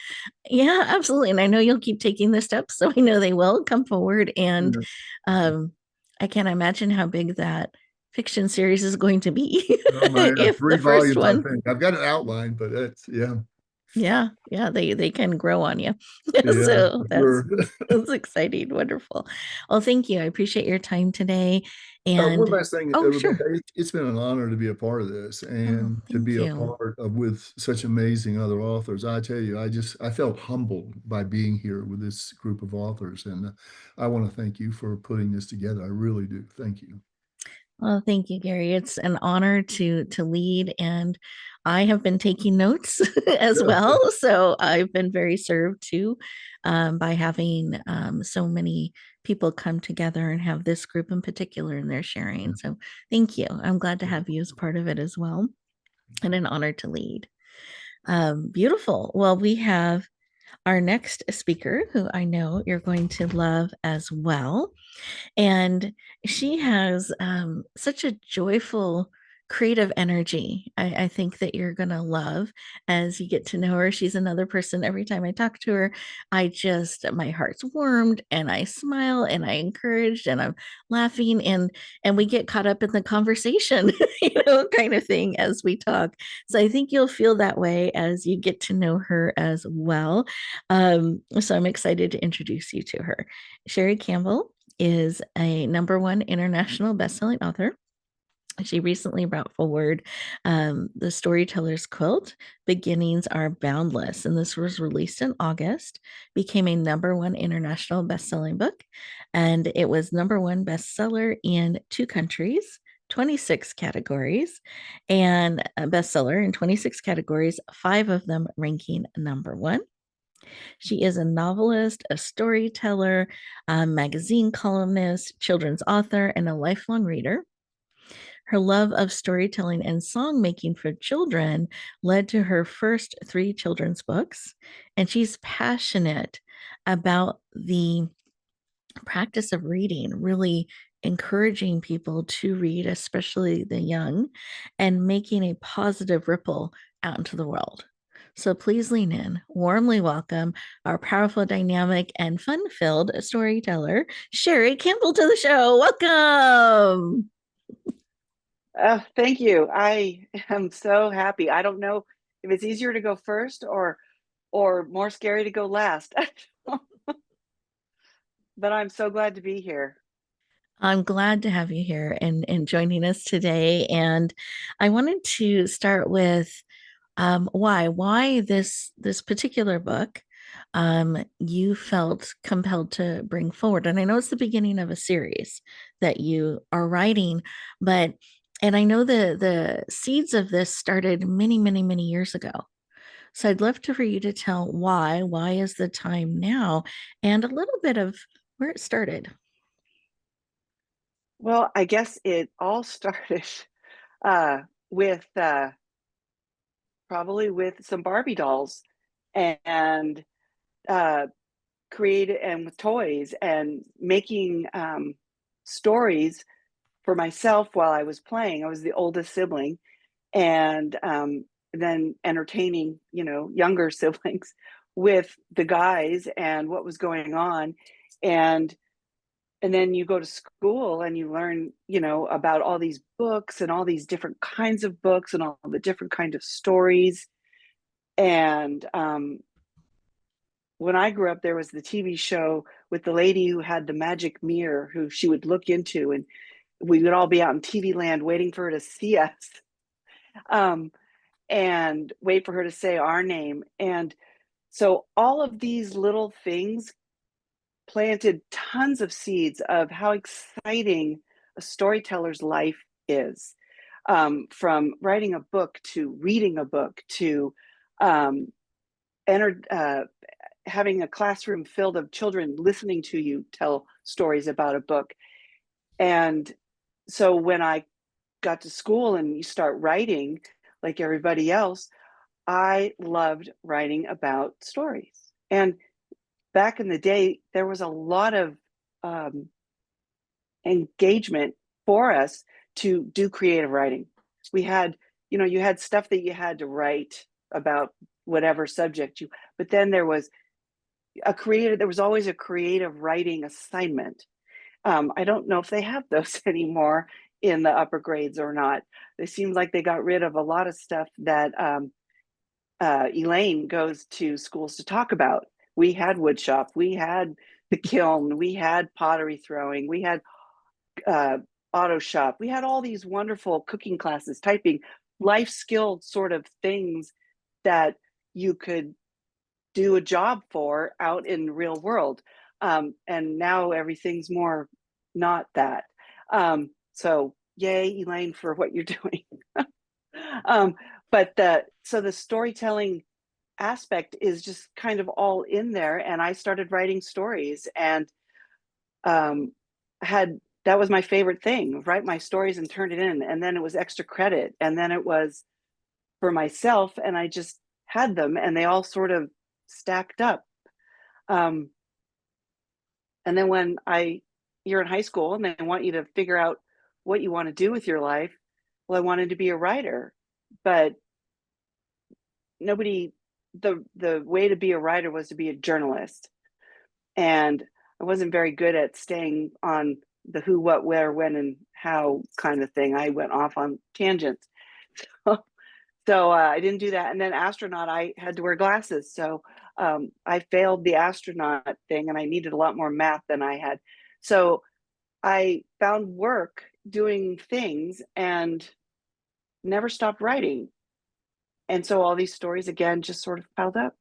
yeah, absolutely. And I know you'll keep taking the steps. So I know they will come forward. And Yeah. um, I can't imagine how big that fiction series is going to be Oh my, if the three first volumes, I one, think. I've got an outline, but it's yeah. yeah, they can grow on you. Yeah, So for sure. that's exciting. Wonderful. Well, thank you. I appreciate your time today. One And last thing, oh, Rebecca, sure. it's been an honor to be a part of this Oh, and to thank be a you. part of with such amazing other authors. I tell you, I felt humbled by being here with this group of authors, and I want to thank you for putting this together. I really do. Thank you. Well, thank you, Gary. It's an honor to lead, and I have been taking notes as Yeah. well. So I've been very served too by having so many people come together and have this group in particular in their sharing. So thank you. I'm glad to have you as part of it as well, and an honor to lead. Beautiful. Well, we have our next speaker, who I know you're going to love as well. And she has such a joyful, creative energy. I think that you're going to love as you get to know her. She's another person. Every time I talk to her, my heart's warmed and I smile and I encouraged and I'm laughing and we get caught up in the conversation, kind of thing as we talk. So I think you'll feel that way as you get to know her as well. So I'm excited to introduce you to her. Sherry Campbell is a #1 international bestselling author. She recently brought forward the Storyteller's Quilt, Beginnings Are Boundless. And this was released in August, became a #1 international bestselling book. And it was #1 bestseller in 2 countries, 26 categories, and a bestseller in 26 categories, 5 of them ranking #1. She is a novelist, a storyteller, a magazine columnist, children's author, and a lifelong reader. Her love of storytelling and song making for children led to her first 3 children's books. And she's passionate about the practice of reading, really encouraging people to read, especially the young, and making a positive ripple out into the world. So please lean in, warmly welcome our powerful, dynamic, and fun filled storyteller, Sherry Campbell, to the show. Welcome. Thank you. I am so happy. I don't know if it's easier to go first or more scary to go last. But I'm so glad to be here. I'm glad to have you here and joining us today. And I wanted to start with why this particular book you felt compelled to bring forward. And I know it's the beginning of a series that you are writing, but and I know the seeds of this started many, many, many years ago. So I'd love for you to tell why is the time now, and a little bit of where it started. Well, I guess it all started uh, with probably with some Barbie dolls and uh, created and with toys and making stories for myself while I was playing. I was the oldest sibling, and then entertaining, younger siblings with the guys and what was going on. And and then you go to school and you learn, about all these books and all these different kinds of books and all the different kind of stories. And when I grew up, there was the TV show with the lady who had the magic mirror, who she would look into, and we would all be out in TV land waiting for her to see us, um, and wait for her to say our name. And so all of these little things planted tons of seeds of how exciting a storyteller's life is, from writing a book to reading a book to um, enter, having a classroom filled of children listening to you tell stories about a book. And so when I got to school and you start writing like everybody else, I loved writing about stories. And back in the day, there was a lot of um, engagement for us to do creative writing. We had, you had stuff that you had to write about whatever subject you, but then there was always a creative writing assignment. I don't know if they have those anymore in the upper grades or not. They seem like they got rid of a lot of stuff that Elaine goes to schools to talk about. We had woodshop, we had the kiln, we had pottery throwing, we had uh, auto shop, we had all these wonderful cooking classes, typing, life skill sort of things that you could do a job for out in the real world. And now everything's more not that. So yay, Elaine, for what you're doing. um, but the storytelling aspect is just kind of all in there. And I started writing stories and um, had that was my favorite thing, write my stories and turn it in. And then it was extra credit. And then it was for myself. And I just had them and they all sort of stacked up. Um, and then you're in high school and they want you to figure out what you want to do with your life. Well, I wanted to be a writer, but nobody, the way to be a writer was to be a journalist. And I wasn't very good at staying on the who, what, where, when, and how kind of thing. I went off on tangents. So I didn't do that. And then astronaut, I had to wear glasses. So I failed the astronaut thing and I needed a lot more math than I had. So I found work doing things and never stopped writing. And so all these stories again just sort of piled up.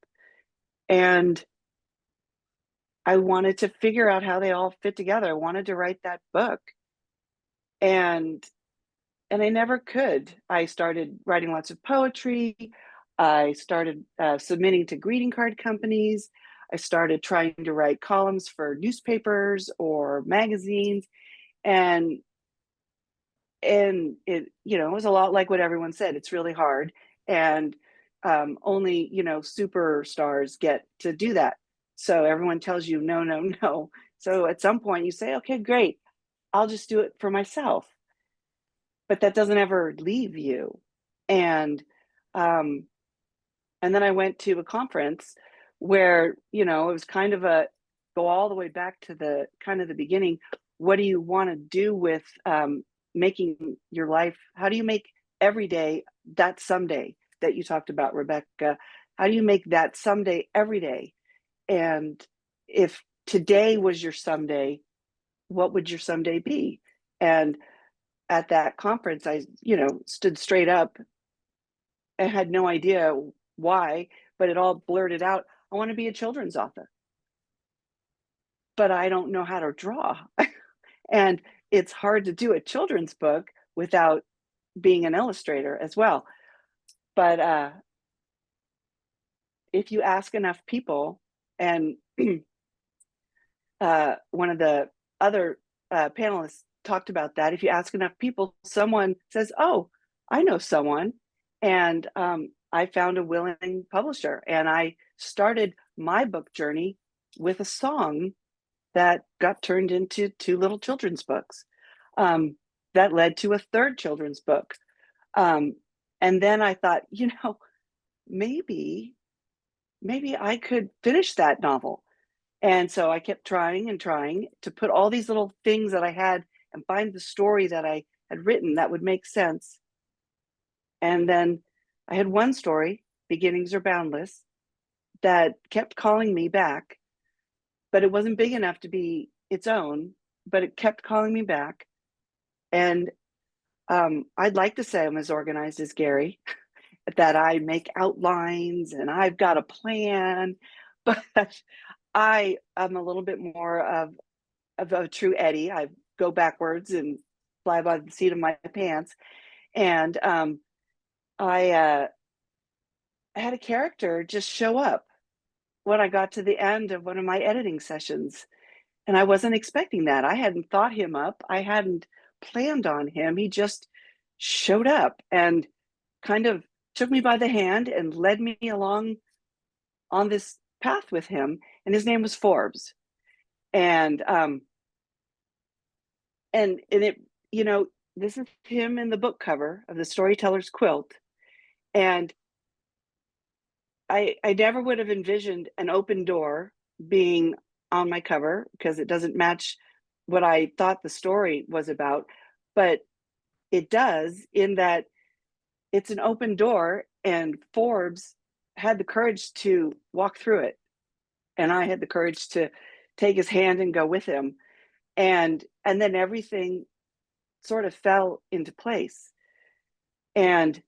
And I wanted to figure out how they all fit together. I wanted to write that book. And I never could. I started writing lots of poetry. I started submitting to greeting card companies. I started trying to write columns for newspapers or magazines, and it it was a lot like what everyone said. It's really hard, and only superstars get to do that. So everyone tells you no, no, no. So at some point you say, okay, great, I'll just do it for myself, but that doesn't ever leave you. And um, and then I went to a conference where it was kind of a go all the way back to the kind of the beginning. What do you want to do with making your life? How do you make every day that someday that you talked about, Rebecca? How do you make that someday every day? And if today was your someday, what would your someday be? And at that conference, I, stood straight up and had no idea why, but it all blurted out. I want to be a children's author, but I don't know how to draw. And it's hard to do a children's book without being an illustrator as well. But if you ask enough people, and one of the other panelists talked about that. If you ask enough people, someone says, "Oh, I know someone," and I found a willing publisher, and I started my book journey with a song that got turned into two little children's books. That led to a third children's book. Um, and then I thought, maybe, maybe I could finish that novel. And so I kept trying and trying to put all these little things that I had and find the story that I had written that would make sense. And then I had one story, Beginnings Are Boundless, that kept calling me back, but it wasn't big enough to be its own, but it kept calling me back. And I'd like to say I'm as organized as Gary, that I make outlines and I've got a plan, but I am a little bit more of a true Eddie. I go backwards and fly by the seat of my pants. And I had a character just show up when I got to the end of one of my editing sessions. And I wasn't expecting that. I hadn't thought him up. I hadn't planned on him. He just showed up and kind of took me by the hand and led me along on this path with him. And his name was Forbes. And it, this is him in the book cover of the Storyteller's Quilt. And I never would have envisioned an open door being on my cover because it doesn't match what I thought the story was about. But it does, in that it's an open door, and Forbes had the courage to walk through it. And I had the courage to take his hand and go with him. And then everything sort of fell into place. And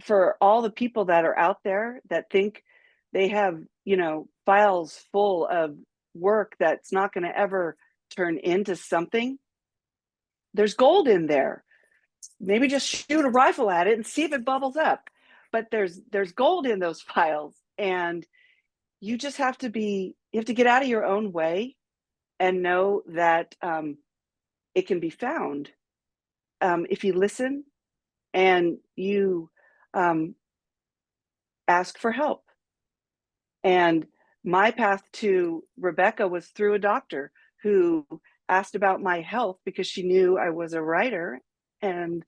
for all the people that are out there that think they have, files full of work that's not going to ever turn into something, there's gold in there. Maybe just shoot a rifle at it and see if it bubbles up. But there's gold in those files, and you just have to get out of your own way and know that it can be found if you listen and you ask for help. And my path to Rebecca was through a doctor who asked about my health because she knew I was a writer. And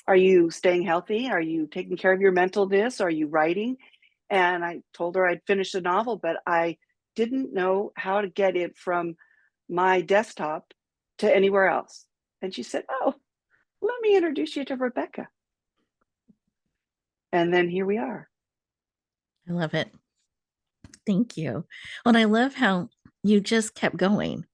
are you staying healthy? Are you taking care of your mentalness? Are you writing? And I told her I'd finished a novel, but I didn't know how to get it from my desktop to anywhere else. And she said, "Oh, let me introduce you to Rebecca." And then here we are. I love it. Thank you. Well, and I love how you just kept going.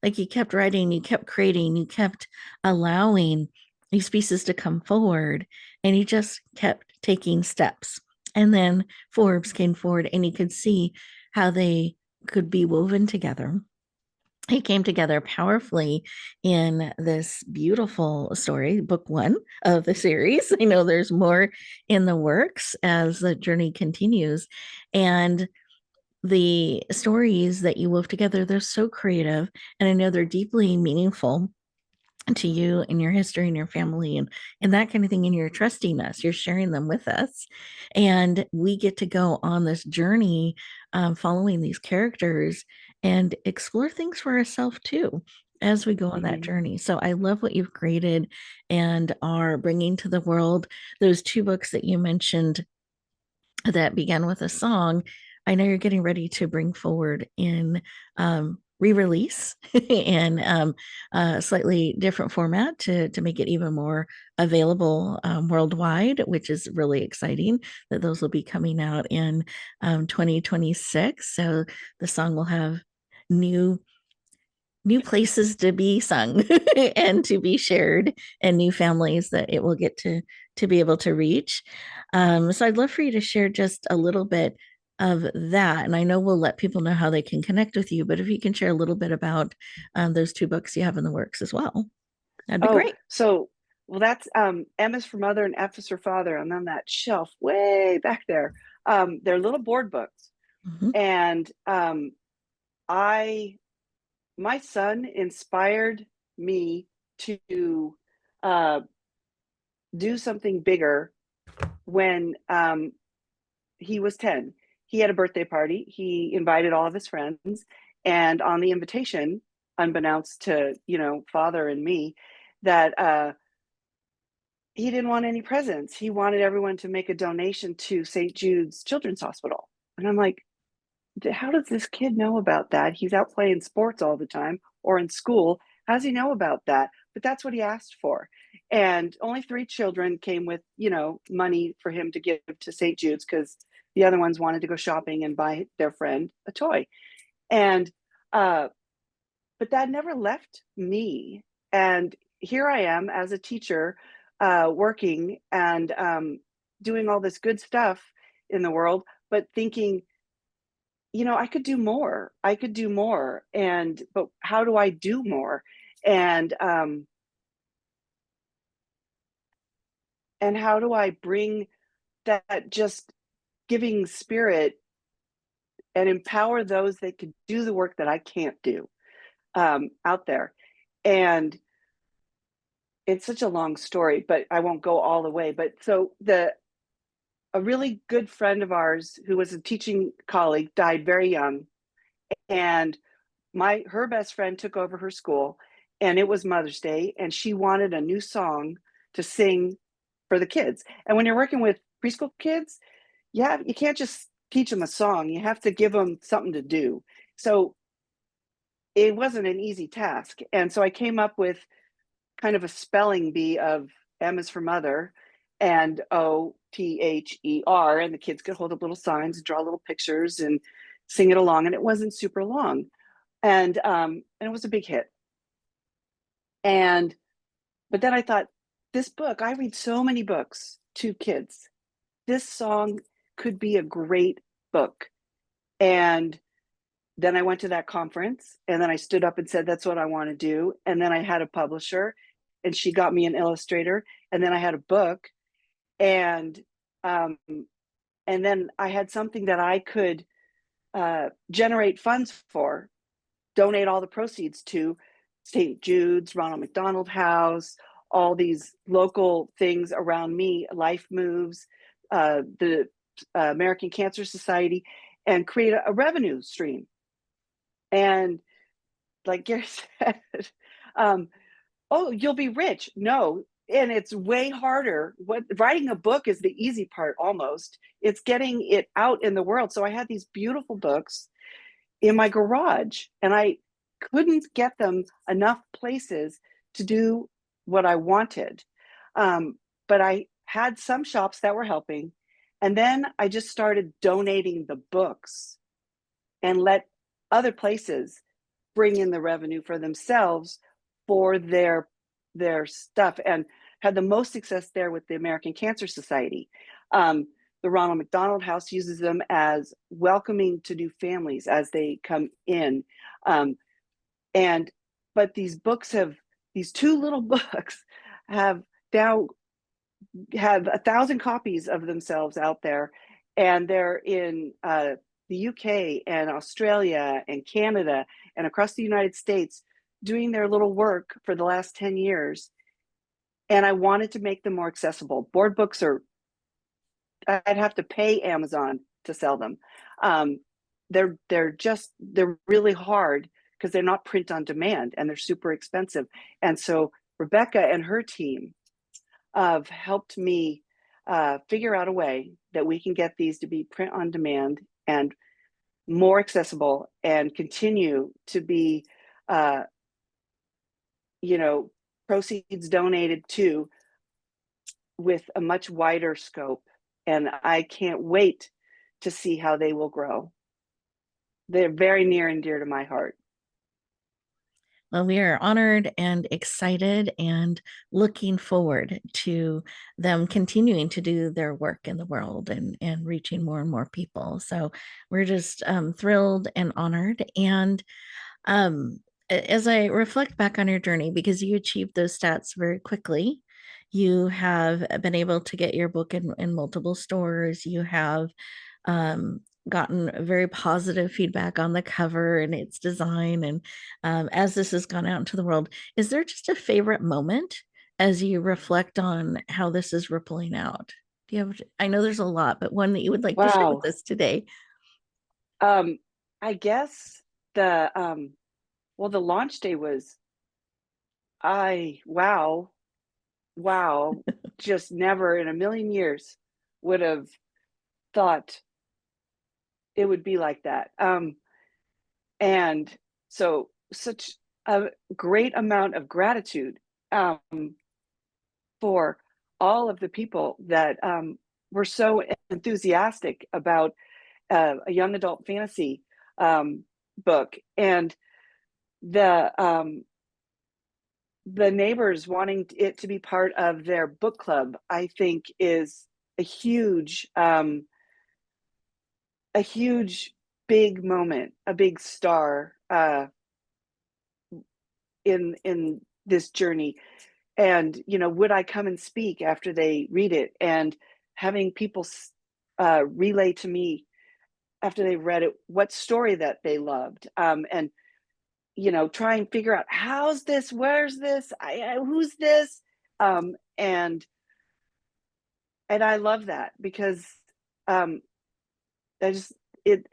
Like you kept writing, you kept creating, you kept allowing these pieces to come forward, and you just kept taking steps. And then Forbes came forward, and you could see how they could be woven together. He came together powerfully in this beautiful story, book one of the series. I know there's more in the works as the journey continues. And the stories that you wove together, they're so creative. And I know they're deeply meaningful to you and your history and your family and that kind of thing. And you're trusting us, you're sharing them with us. And we get to go on this journey following these characters and explore things for ourselves too as we go on that journey. So I love what you've created and are bringing to the world. Those two books that you mentioned that began with a song, I know you're getting ready to bring forward in re-release and slightly different format to make it even more available worldwide, which is really exciting that those will be coming out in 2026. So the song will have new places to be sung and to be shared, and new families that it will get to be able to reach. So I'd love for you to share just a little bit of that. And I know we'll let people know how they can connect with you, but if you can share a little bit about those two books you have in the works as well, that'd be great. So, well, that's M is for Mother and F is for Father. And on that shelf way back there, they're little board books. Mm-hmm. And my son inspired me to do something bigger when he was 10. He had a birthday party. He invited all of his friends. And on the invitation, unbeknownst to, father and me, that he didn't want any presents. He wanted everyone to make a donation to St. Jude's Children's Hospital. And I'm like, how does this kid know about that? He's out playing sports all the time or in school. How does he know about that? But that's what he asked for. And only 3 children came with, money for him to give to St. Jude's because the other ones wanted to go shopping and buy their friend a toy. And, but that never left me. And here I am as a teacher, working and doing all this good stuff in the world, but thinking, I could do more. I could do more. But how do I do more? And how do I bring that just giving spirit and empower those that could do the work that I can't do out there? And it's such a long story, but I won't go all the way. But so a really good friend of ours who was a teaching colleague died very young, and her best friend took over her school, and it was Mother's Day, and she wanted a new song to sing for the kids. And when you're working with preschool kids, you can't just teach them a song. You have to give them something to do. So it wasn't an easy task. And so I came up with kind of a spelling bee of M is for mother and OTHER, and the kids could hold up little signs and draw little pictures and sing it along. And it wasn't super long. And it was a big hit. But then I thought, this book, I read so many books to kids. This song could be a great book. And then I went to that conference, and then I stood up and said, that's what I want to do. And then I had a publisher, and she got me an illustrator. And then I had a book, and then I had something that I could generate funds for, donate all the proceeds to St. Jude's, Ronald McDonald House, all these local things around me, Life Moves, the American Cancer Society, and create a revenue stream. And like Gary said, oh, you'll be rich. No, and it's way harder. Writing a book is the easy part almost. It's getting it out in the world. So I had these beautiful books in my garage, and I couldn't get them enough places to do what I wanted. But I had some shops that were helping. And then I just started donating the books and let other places bring in the revenue for themselves for their stuff, and had the most success there with the American Cancer Society. The Ronald McDonald House uses them as welcoming to new families as they come in. But these 2 little books have now have 1,000 copies of themselves out there, and they're in the UK and Australia and Canada and across the United States doing their little work for the last 10 years. And I wanted to make them more accessible. Board books I'd have to pay Amazon to sell them. They're really hard because they're not print on demand, and they're super expensive. And so Rebecca and her team have helped me figure out a way that we can get these to be print on demand and more accessible, and continue to be, proceeds donated to with a much wider scope. And I can't wait to see how they will grow. They're very near and dear to my heart. Well, we are honored and excited and looking forward to them continuing to do their work in the world and reaching more and more people. So we're just thrilled and honored. And as I reflect back on your journey, because you achieved those stats very quickly, you have been able to get your book in multiple stores. You have gotten very positive feedback on the cover and its design. And as this has gone out into the world, is there just a favorite moment as you reflect on how this is rippling out? Do you have, I know there's a lot, but one that you would like to share with Wow. us today? I guess the well, the launch day was wow, just never in a million years would have thought it would be like that. And so such a great amount of gratitude for all of the people that were so enthusiastic about a young adult fantasy book, and the the neighbors wanting it to be part of their book club, I think is a huge big moment, a big star in this journey. And would I come and speak after they read it, and having people relay to me after they read it what story that they loved, and try and figure out where's this, who's this, and I love that because um, I just it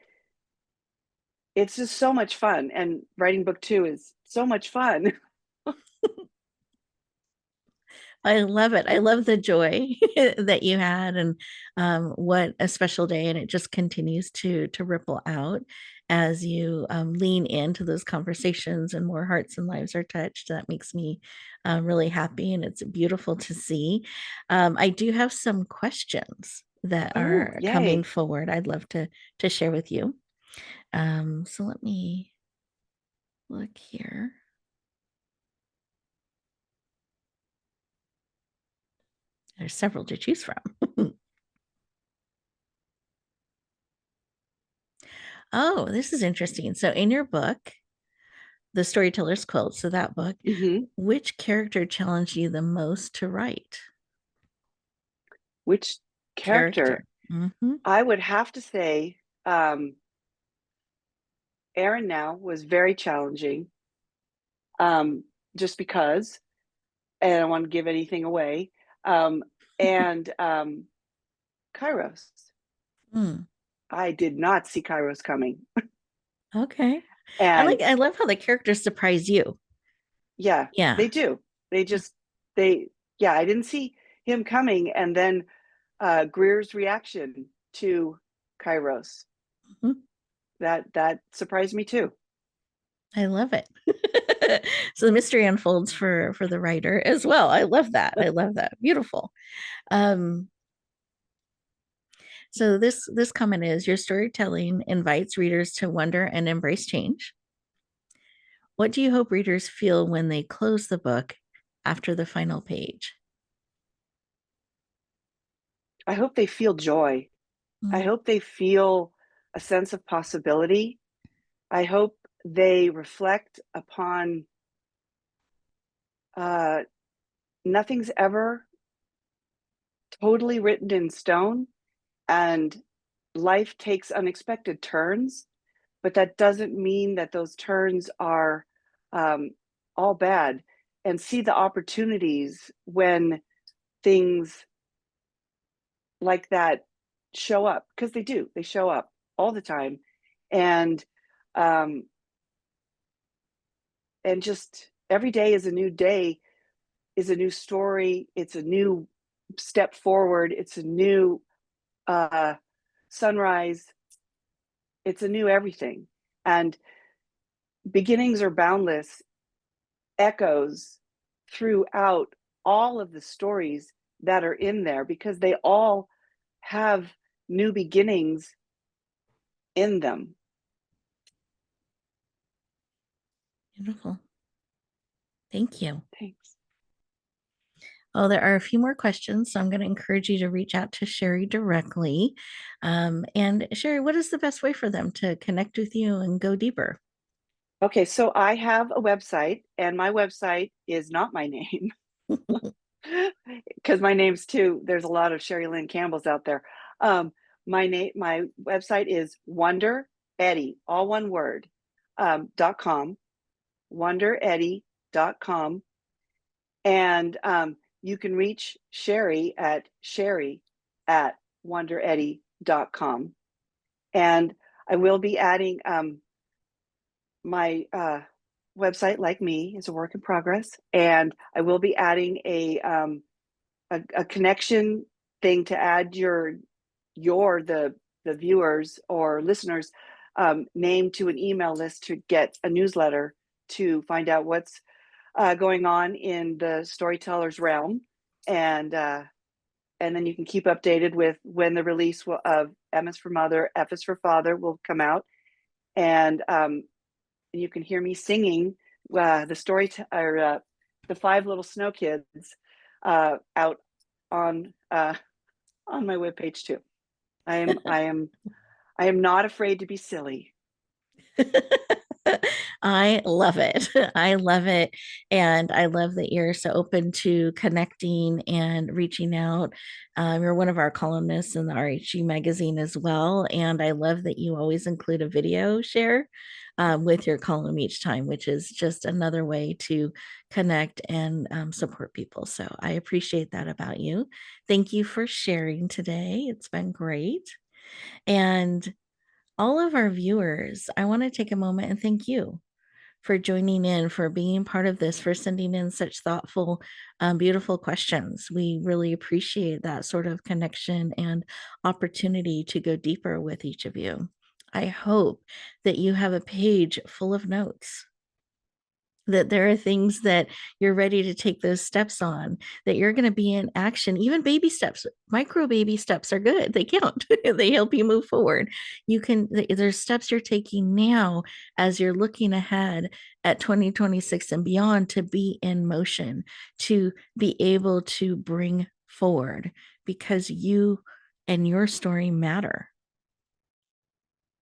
it's just so much fun, and writing book two is so much fun. I love it. I love the joy that you had, and what a special day. And it just continues to ripple out as you lean into those conversations and more hearts and lives are touched. That makes me really happy, and it's beautiful to see. I do have some questions that Oh, are coming yay. forward. I'd love to share with you. So let me look here. There's several to choose from. Oh, this is interesting. So, in your book, The Storyteller's Quilt, so that book, Hmm. which character challenged you the most to write? Which Character. character? Mm-hmm. I would have to say Aaron now was very challenging, um, just because, and I don't want to give anything away. Um, and Kairos. Mm, I did not see Kairos coming. okay. And I love how the characters surprise you. yeah, Yeah. they do. They yeah, I didn't see him coming. And then Greer's reaction to Kairos, Mhm. that surprised me too. I love it. So the mystery unfolds for the writer as well. I love that. I love that. Beautiful. Um, so this comment is your storytelling invites readers to wonder and embrace change. What do you hope readers feel when they close the book after the final page? I hope they feel joy. I Mm, hope they feel a sense of possibility. I hope they reflect upon uh, nothing's ever totally written in stone, and life takes unexpected turns, but that doesn't mean that those turns are um, all bad, and see the opportunities when things like that show up, because they do, they show up all the time. And um, just every day is a new day, is a new story, it's a new step forward, it's a new uh, sunrise, it's a new everything. And beginnings are boundless echoes throughout all of the stories that are in there, because they all have new beginnings in them. beautiful. Thank you. Thanks. Oh, there are a few more questions, so I'm going to encourage you to reach out to Sherry directly. And Sherry, what is the best way for them to connect with you and go deeper? Okay, so I have a website, and my website is not my name, because my name's too, there's a lot of Sherry Lynn Campbells out there. my website is Wonder Eddy, all one word, .com, wondereddy.com. And you can reach Sherry at wondereddy.com. And I will be adding my website, like me, is a work in progress. And I will be adding a connection thing to add the viewers or listeners name to an email list to get a newsletter to find out what's going on in the storyteller's realm. And then you can keep updated with when the release of M is for Mother, F is for Father will come out. And you can hear me singing the 5 Little Snow Kids out on my webpage too. I am not afraid to be silly. I love it. I love it. And I love that you're so open to connecting and reaching out. You're one of our columnists in the RHG magazine as well. And I love that you always include a video share with your column each time, which is just another way to connect and support people. So I appreciate that about you. Thank you for sharing today. It's been great. And all of our viewers, I want to take a moment and thank you for joining in, for being part of this, for sending in such thoughtful, beautiful questions. We really appreciate that sort of connection and opportunity to go deeper with each of you. I hope that you have a page full of notes, that there are things that you're ready to take those steps on, that you're going to be in action. Even baby steps, micro baby steps are good. They count. They help you move forward. There's steps you're taking now as you're looking ahead at 2026 and beyond to be in motion, to be able to bring forward, because you and your story matter.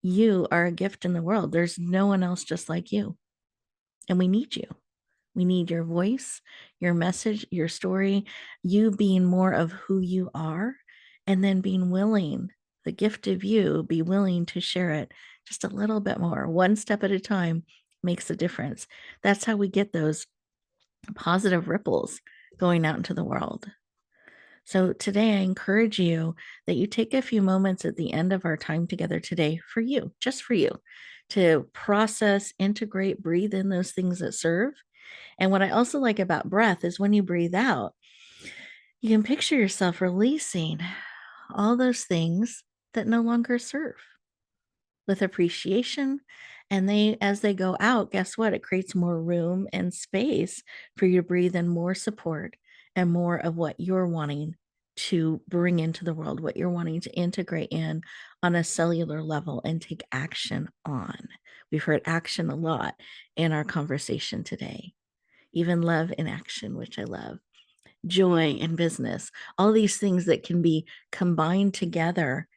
You are a gift in the world. There's no one else just like you. And we need you. We need your voice, your message, your story, you being more of who you are, and then being willing, the gift of you, be willing to share it just a little bit more. One step at a time makes a difference. That's how we get those positive ripples going out into the world. So today, I encourage you that you take a few moments at the end of our time together today for you, just for you, to process, integrate, breathe in those things that serve. And what I also like about breath is when you breathe out, you can picture yourself releasing all those things that no longer serve with appreciation. And as they go out, guess what? It creates more room and space for you to breathe in more support and more of what you're wanting to bring into the world, what you're wanting to integrate in on a cellular level and take action on. We've heard action a lot in our conversation today. Even love in action, which I love, joy in business, all these things that can be combined together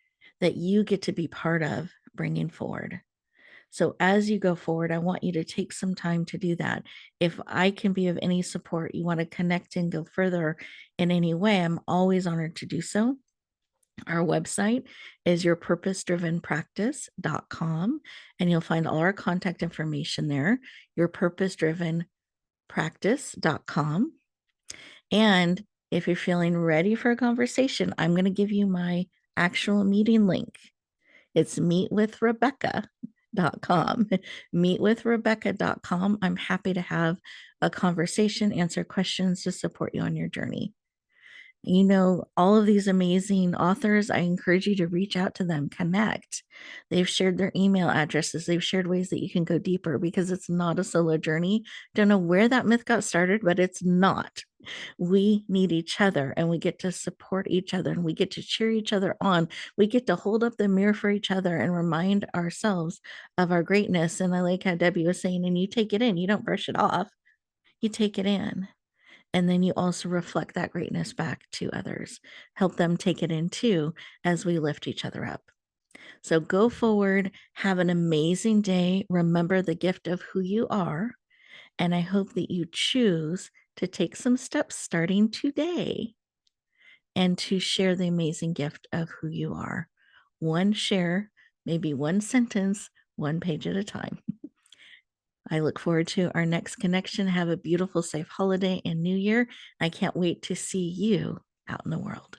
that you get to be part of bringing forward. So as you go forward, I want you to take some time to do that. If I can be of any support, you want to connect and go further in any way, I'm always honored to do so. Our website is yourpurposedrivenpractice.com, and you'll find all our contact information there. Yourpurposedrivenpractice.com. And if you're feeling ready for a conversation, I'm going to give you my actual meeting link. It's meetwithrebecca.com. Meetwithrebecca.com. I'm happy to have a conversation, answer questions to support you on your journey. You know, all of these amazing authors, I encourage you to reach out to them, connect. They've shared their email addresses. They've shared ways that you can go deeper, because it's not a solo journey. Don't know where that myth got started, but it's not. We need each other, and we get to support each other, and we get to cheer each other on. We get to hold up the mirror for each other and remind ourselves of our greatness. And I like how Debbie was saying, and you take it in, you don't brush it off, you take it in. And then you also reflect that greatness back to others, help them take it in too, as we lift each other up. So go forward, have an amazing day. Remember the gift of who you are. And I hope that you choose to take some steps starting today and to share the amazing gift of who you are one share, maybe one sentence, one page at a time. I look forward to our next connection. Have a beautiful, safe holiday and new year. I can't wait to see you out in the world.